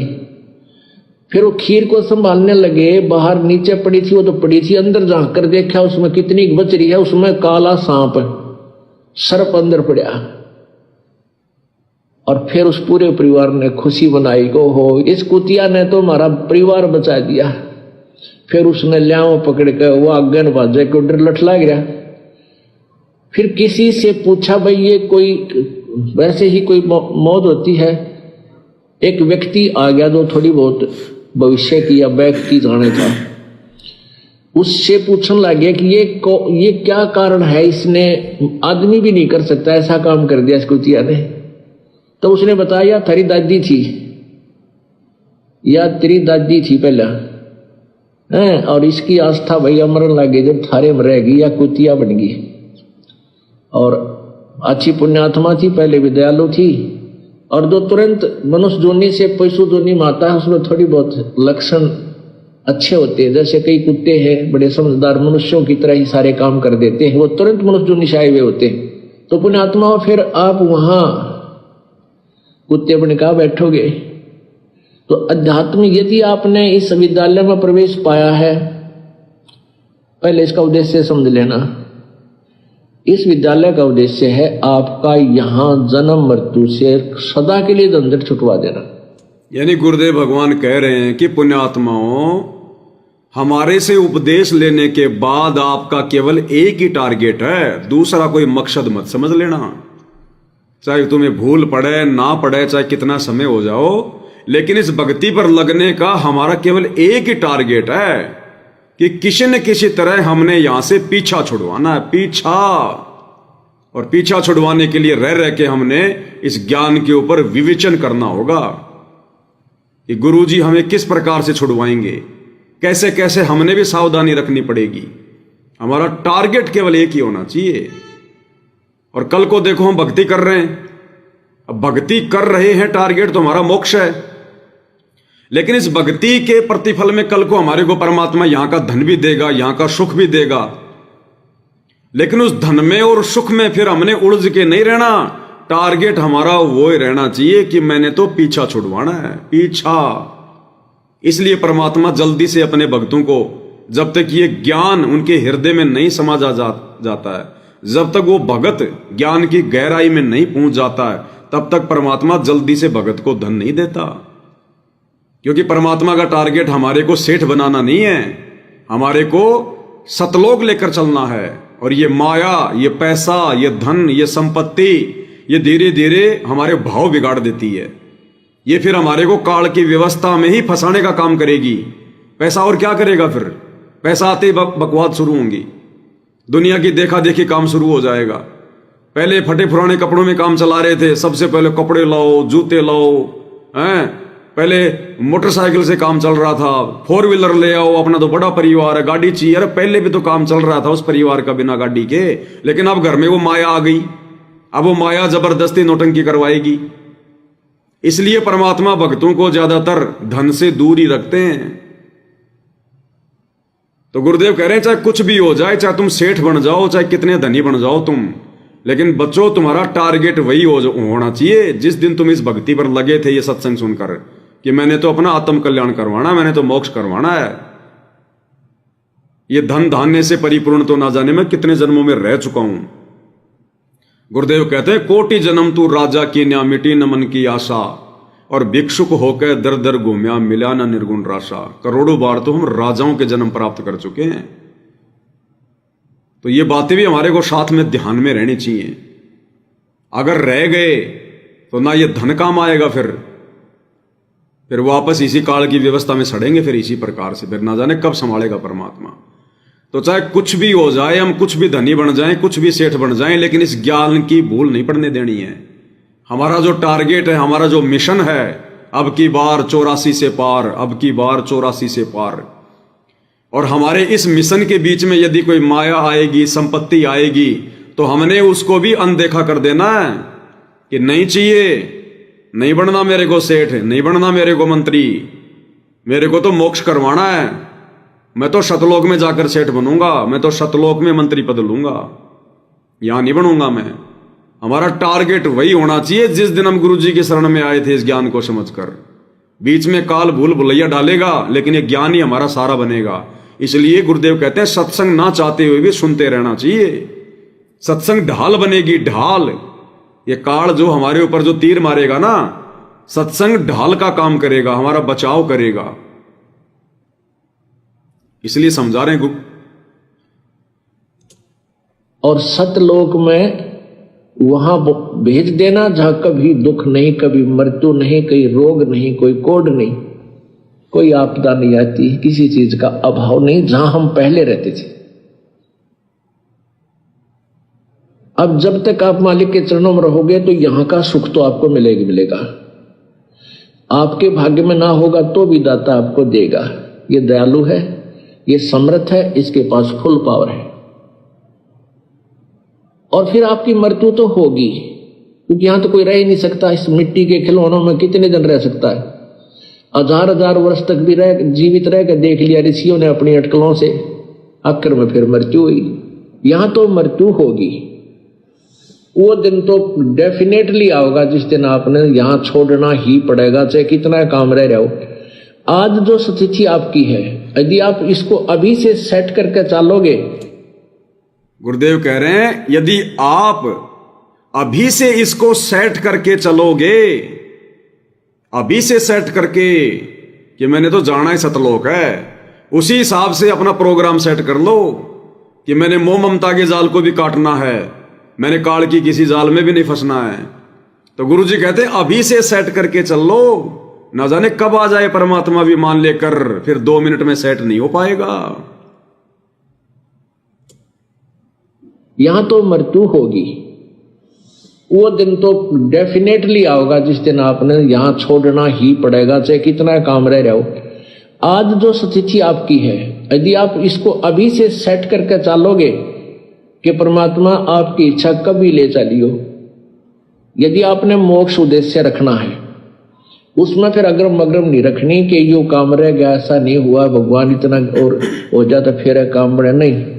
फिर वो खीर को संभालने लगे, बाहर नीचे पड़ी थी, वो तो पड़ी थी, अंदर झांक कर देखा उसमें कितनी बच रही है, उसमें काला सांप सर्प अंदर पड़ा। और फिर उस पूरे परिवार ने खुशी बनाई को हो, इस कुतिया ने तो हमारा परिवार बचा दिया। फिर उसने ल्याओ पकड़ के वो आगे न भाजे को डर लठ लग गया। फिर किसी से पूछा, भाई ये कोई वैसे ही कोई मौत होती है? एक व्यक्ति आ गया जो थोड़ी बहुत भविष्य की या बैक की जाने था, उससे पूछने लगे कि ये क्या कारण है, इसने आदमी भी नहीं कर सकता, ऐसा काम कर दिया इस कुतिया ने। तो उसने बताया तेरी दादी थी, या तेरी दादी थी पहला है, और इसकी आस्था भैया मरन लगे जब थारे में रहेगी, या कुतिया बन गई। और अच्छी पुण्यात्मा थी, पहले भी दयालु थी, और जो तुरंत मनुष्य जोनी से पशु जोनी में आता है, उसमें थोड़ी बहुत लक्षण अच्छे होते हैं। जैसे कई कुत्ते हैं बड़े समझदार, मनुष्यों की तरह ही सारे काम कर देते हैं, वो तुरंत मनुष्य जोनी से आए हुए होते हैं। तो पुण्यात्मा, फिर आप वहां कुत्ते बन का बैठोगे? तो अध्यात्म, यदि आपने इस विद्यालय में प्रवेश पाया है, पहले इसका उद्देश्य समझ लेना। इस विद्यालय का उद्देश्य है आपका यहां जन्म मृत्यु से सदा के लिए झंझट छुटवा देना। यानी गुरुदेव भगवान कह रहे हैं कि पुण्यात्माओं, हमारे से उपदेश लेने के बाद आपका केवल एक ही टारगेट है, दूसरा कोई मकसद मत समझ लेना। चाहे तुम्हें भूल पड़े ना पड़े, चाहे कितना समय हो जाओ, लेकिन इस भक्ति पर लगने का हमारा केवल एक ही टारगेट है कि किसी न किसी तरह हमने यहां से पीछा छुड़वाना है, पीछा। और पीछा छुड़वाने के लिए रह रह के हमने इस ज्ञान के ऊपर विवेचन करना होगा कि गुरुजी हमें किस प्रकार से छुड़वाएंगे, कैसे कैसे हमने भी सावधानी रखनी पड़ेगी। हमारा टारगेट केवल एक ही होना चाहिए। और कल को देखो हम भक्ति कर रहे हैं, अब भक्ति कर रहे हैं, टारगेट तो हमारा मोक्ष है, लेकिन इस भक्ति के प्रतिफल में कल को हमारे को परमात्मा यहां का धन भी देगा, यहां का सुख भी देगा। लेकिन उस धन में और सुख में फिर हमने उलझ के नहीं रहना। टारगेट हमारा वो ही रहना चाहिए कि मैंने तो पीछा छुड़वाना है, पीछा। इसलिए परमात्मा जल्दी से अपने भक्तों को, जब तक ये ज्ञान उनके हृदय में नहीं समा जाता है, जब तक वो भगत ज्ञान की गहराई में नहीं पहुंच जाता है, तब तक परमात्मा जल्दी से भगत को धन नहीं देता। क्योंकि परमात्मा का टारगेट हमारे को सेठ बनाना नहीं है, हमारे को सतलोक लेकर चलना है। और ये माया, ये पैसा, ये धन, ये संपत्ति, ये धीरे धीरे हमारे भाव बिगाड़ देती है। ये फिर हमारे को काल की व्यवस्था में ही फंसाने का काम करेगी। पैसा और क्या करेगा? फिर पैसा आते ही बकवास शुरू होंगी, दुनिया की देखा देखी काम शुरू हो जाएगा। पहले फटे पुराने कपड़ों में काम चला रहे थे, सबसे पहले कपड़े लाओ, जूते लाओ, हैं? पहले मोटरसाइकिल से काम चल रहा था, 4 व्हीलर ले आओ, अपना तो बड़ा परिवार है, गाड़ी चाहिए। अरे पहले भी तो काम चल रहा था उस परिवार का बिना गाड़ी के, लेकिन अब घर में वो माया आ गई, अब वो माया जबरदस्ती नौटंकी करवाएगी। इसलिए परमात्मा भक्तों को ज्यादातर धन से दूर ही रखते हैं। तो गुरुदेव कह रहे हैं चाहे कुछ भी हो जाए, चाहे तुम सेठ बन जाओ, चाहे कितने धनी बन जाओ तुम, लेकिन बच्चों तुम्हारा टारगेट वही होना चाहिए। जिस दिन तुम इस भक्ति पर लगे थे ये सत्संग सुनकर कि मैंने तो अपना आत्म कल्याण करवाना, मैंने तो मोक्ष करवाना है, ये धन धान्य से परिपूर्ण तो ना जाने मैं कितने जन्मों में रह चुका हूं। गुरुदेव कहते हैं कोटि जन्म तू राजा की न्या मिटी न मन की आशा, और भिक्षुक होकर दर दर घूम्या मिला ना निर्गुण राशा। करोड़ों बार तो हम राजाओं के जन्म प्राप्त कर चुके हैं। तो ये बातें भी हमारे को साथ में ध्यान में रहनी चाहिए। अगर रह गए तो ना ये धन काम आएगा, फिर वापस इसी काल की व्यवस्था में सड़ेंगे, फिर इसी प्रकार से फिर ना जाने कब संभालेगा परमात्मा। तो चाहे कुछ भी हो जाए, हम कुछ भी धनी बन जाएं, कुछ भी सेठ बन जाएं, लेकिन इस ज्ञान की भूल नहीं पड़ने देनी है। हमारा जो टारगेट है, हमारा जो मिशन है, अब की बार 84 से पार, अब की बार 84 से पार। और हमारे इस मिशन के बीच में यदि कोई माया आएगी, संपत्ति आएगी, तो हमने उसको भी अनदेखा कर देना है कि नहीं चाहिए, नहीं बनना मेरे को सेठ, नहीं बनना मेरे को मंत्री, मेरे को तो मोक्ष करवाना है। मैं तो शतलोक में जाकर सेठ बनूंगा, मैं तो शतलोक में मंत्री पद लूंगा, यहां नहीं बनूंगा मैं। हमारा टारगेट वही होना चाहिए जिस दिन हम गुरु जी के शरण में आए थे, इस ज्ञान को समझकर। बीच में काल भूल भुलैया डालेगा, लेकिन ये ज्ञान ही हमारा सारा बनेगा। इसलिए गुरुदेव कहते हैं सत्संग ना चाहते हुए भी सुनते रहना चाहिए। सत्संग ढाल बनेगी, ढाल। ये काल जो हमारे ऊपर जो तीर मारेगा ना, सत्संग ढाल का काम करेगा, हमारा बचाव करेगा। इसलिए समझा रहे हैं गुरु। और सतलोक में वहां भेज देना जहां कभी दुख नहीं, कभी मृत्यु नहीं, कोई रोग नहीं, कोई कोड नहीं, कोई आपदा नहीं आती, किसी चीज का अभाव नहीं, जहां हम पहले रहते थे। अब जब तक आप मालिक के चरणों में रहोगे तो यहां का सुख तो आपको मिलेगा। आपके भाग्य में ना होगा तो भी दाता आपको देगा। ये दयालु है, ये समर्थ है, इसके पास फुल पावर है। और फिर आपकी मृत्यु तो होगी, क्योंकि यहां तो कोई रह ही नहीं सकता। इस मिट्टी के खिलौनों में कितने दिन रह सकता है? 1000 वर्ष तक भी जीवित रह कर देख लिया ऋषियों ने अपनी अटकलों से, आखिर में फिर मृत्यु हुई। यहां तो मृत्यु होगी। वो दिन तो डेफिनेटली आओगा जिस दिन आपने यहां छोड़ना ही पड़ेगा, चाहे कितना काम रह रहा हो। आज जो स्थिति आपकी है, यदि आप इसको अभी से सेट करके चलोगे, गुरुदेव कह रहे हैं यदि आप अभी से इसको सेट करके चलोगे, अभी से सेट करके कि मैंने तो जाना ही सतलोक है, उसी हिसाब से अपना प्रोग्राम सेट कर लो कि मैंने मोह ममता के जाल को भी काटना है, मैंने काल की किसी जाल में भी नहीं फंसना है। तो गुरु जी कहते हैं अभी से सेट करके चल लो, ना जाने कब आ जाए परमात्मा विमान लेकर, फिर 2 मिनट में सेट नहीं हो पाएगा। यहां तो मृत्यु होगी। वो दिन तो डेफिनेटली आओगा जिस दिन आपने यहां छोड़ना ही पड़ेगा, चाहे कितना काम रह रहा हो। आज जो स्थिति आपकी है, यदि आप इसको अभी से सेट करके चलोगे कि परमात्मा आपकी इच्छा कभी ले चलियो, यदि आपने मोक्ष उद्देश्य रखना है, उसमें फिर अग्रम अग्रम नहीं रखनी कि यो काम रह गया, ऐसा नहीं हुआ, भगवान इतना और हो जाता फिर काम बड़े नहीं।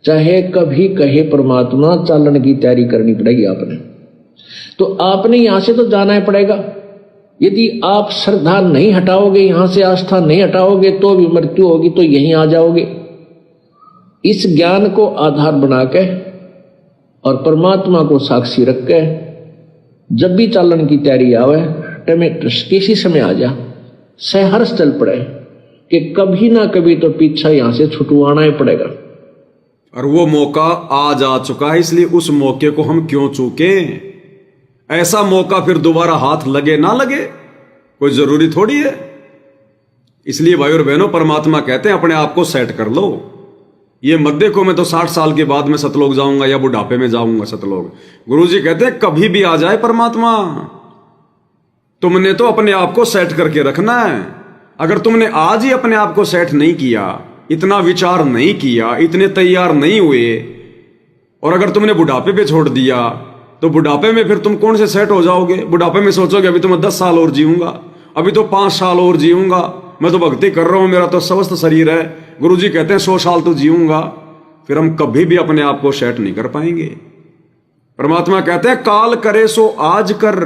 चाहे कभी कहे परमात्मा, चालन की तैयारी करनी पड़ेगी आपने। तो आपने यहां से तो जाना ही पड़ेगा। यदि आप श्रद्धा नहीं हटाओगे, यहां से आस्था नहीं हटाओगे, तो भी मृत्यु होगी, तो यहीं आ जाओगे। इस ज्ञान को आधार बना के और परमात्मा को साक्षी रख के जब भी चालन की तैयारी आवे, किसी समय आ जा, सहर्ष चल पड़े कि कभी ना कभी तो पीछा यहां से छुटवाना ही पड़ेगा। और वो मौका आ जा चुका है, इसलिए उस मौके को हम क्यों चूके? ऐसा मौका फिर दोबारा हाथ लगे ना लगे कोई जरूरी थोड़ी है। इसलिए भाई और बहनों, परमात्मा कहते हैं अपने आप को सेट कर लो। ये मत देखो मैं तो 60 साल के बाद में सतलोक जाऊंगा या बुढ़ापे में जाऊंगा सतलोक। गुरुजी कहते हैं कभी भी आ जाए परमात्मा, तुमने तो अपने आप को सेट करके रखना है। अगर तुमने आज ही अपने आप को सेट नहीं किया, इतना विचार नहीं किया, इतने तैयार नहीं हुए, और अगर तुमने बुढ़ापे पे छोड़ दिया, तो बुढ़ापे में फिर तुम कौन से सेट हो जाओगे? बुढ़ापे में सोचोगे अभी तो मैं 10 साल और जीऊंगा, अभी तो 5 साल और जीऊंगा, मैं तो भक्ति कर रहा हूं, मेरा तो स्वस्थ शरीर है। गुरुजी कहते हैं 100 साल तो जीऊंगा। फिर हम कभी भी अपने आप को सेट नहीं कर पाएंगे। परमात्मा कहते हैं काल करे सो आज कर,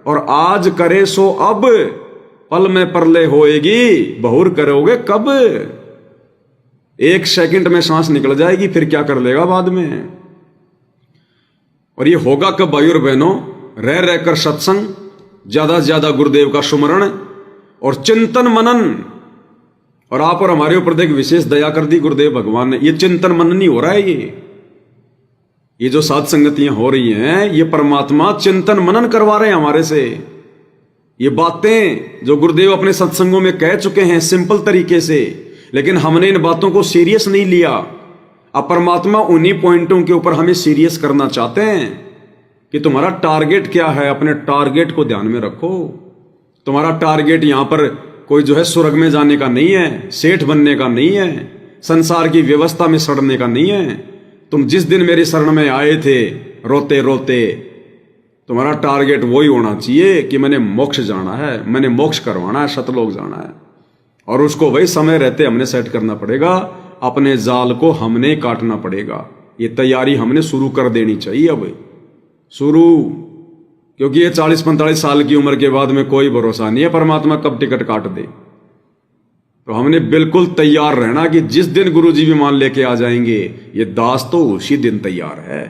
और आज करे सो अब, पल में परले होएगी, बहुर करोगे कब? 1 सेकंड में सांस निकल जाएगी, फिर क्या कर लेगा बाद में। और ये होगा कब भाई और बहनों? रह रहकर सत्संग, ज्यादा से ज्यादा गुरुदेव का सुमरण और चिंतन मनन। और आप और हमारे ऊपर देख विशेष दया कर दी गुरुदेव भगवान ने। ये चिंतन मनन नहीं हो रहा है, ये जो साध संगतियां हो रही हैं, ये परमात्मा चिंतन मनन करवा रहे हैं हमारे से। ये बातें जो गुरुदेव अपने सत्संगों में कह चुके हैं सिंपल तरीके से, लेकिन हमने इन बातों को सीरियस नहीं लिया। अब परमात्मा उन्हीं पॉइंटों के ऊपर हमें सीरियस करना चाहते हैं कि तुम्हारा टारगेट क्या है। अपने टारगेट को ध्यान में रखो। तुम्हारा टारगेट यहां पर कोई जो है स्वर्ग में जाने का नहीं है, सेठ बनने का नहीं है, संसार की व्यवस्था में सड़ने का नहीं है। तुम जिस दिन मेरी शरण में आए थे रोते रोते, तुम्हारा टारगेट वही होना चाहिए कि मैंने मोक्ष जाना है, मैंने मोक्ष करवाना है, सतलोक जाना है। और उसको वही समय रहते हमने सेट करना पड़ेगा। अपने जाल को हमने काटना पड़ेगा। ये तैयारी हमने शुरू कर देनी चाहिए अब शुरू, क्योंकि ये 40-45 साल की उम्र के बाद में कोई भरोसा नहीं है परमात्मा कब टिकट काट दे। तो हमने बिल्कुल तैयार रहना कि जिस दिन गुरुजी विमान लेके आ जाएंगे, ये दास तो उसी दिन तैयार है।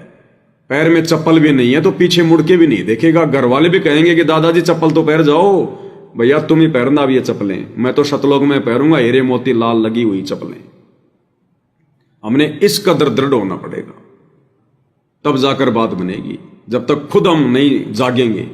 पैर में चप्पल भी नहीं है तो पीछे मुड़ के भी नहीं देखेगा। घर वाले भी कहेंगे कि दादाजी चप्पल तो पहन जाओ। भैया तुम ही पहनना भी ये चप्पलें, मैं तो सतलोक में पहनूंगा हीरे मोती लाल लगी हुई चप्पलें। हमने इस कदर दृढ़ होना पड़ेगा, तब जाकर बात बनेगी। जब तक खुद हम नहीं जागेंगे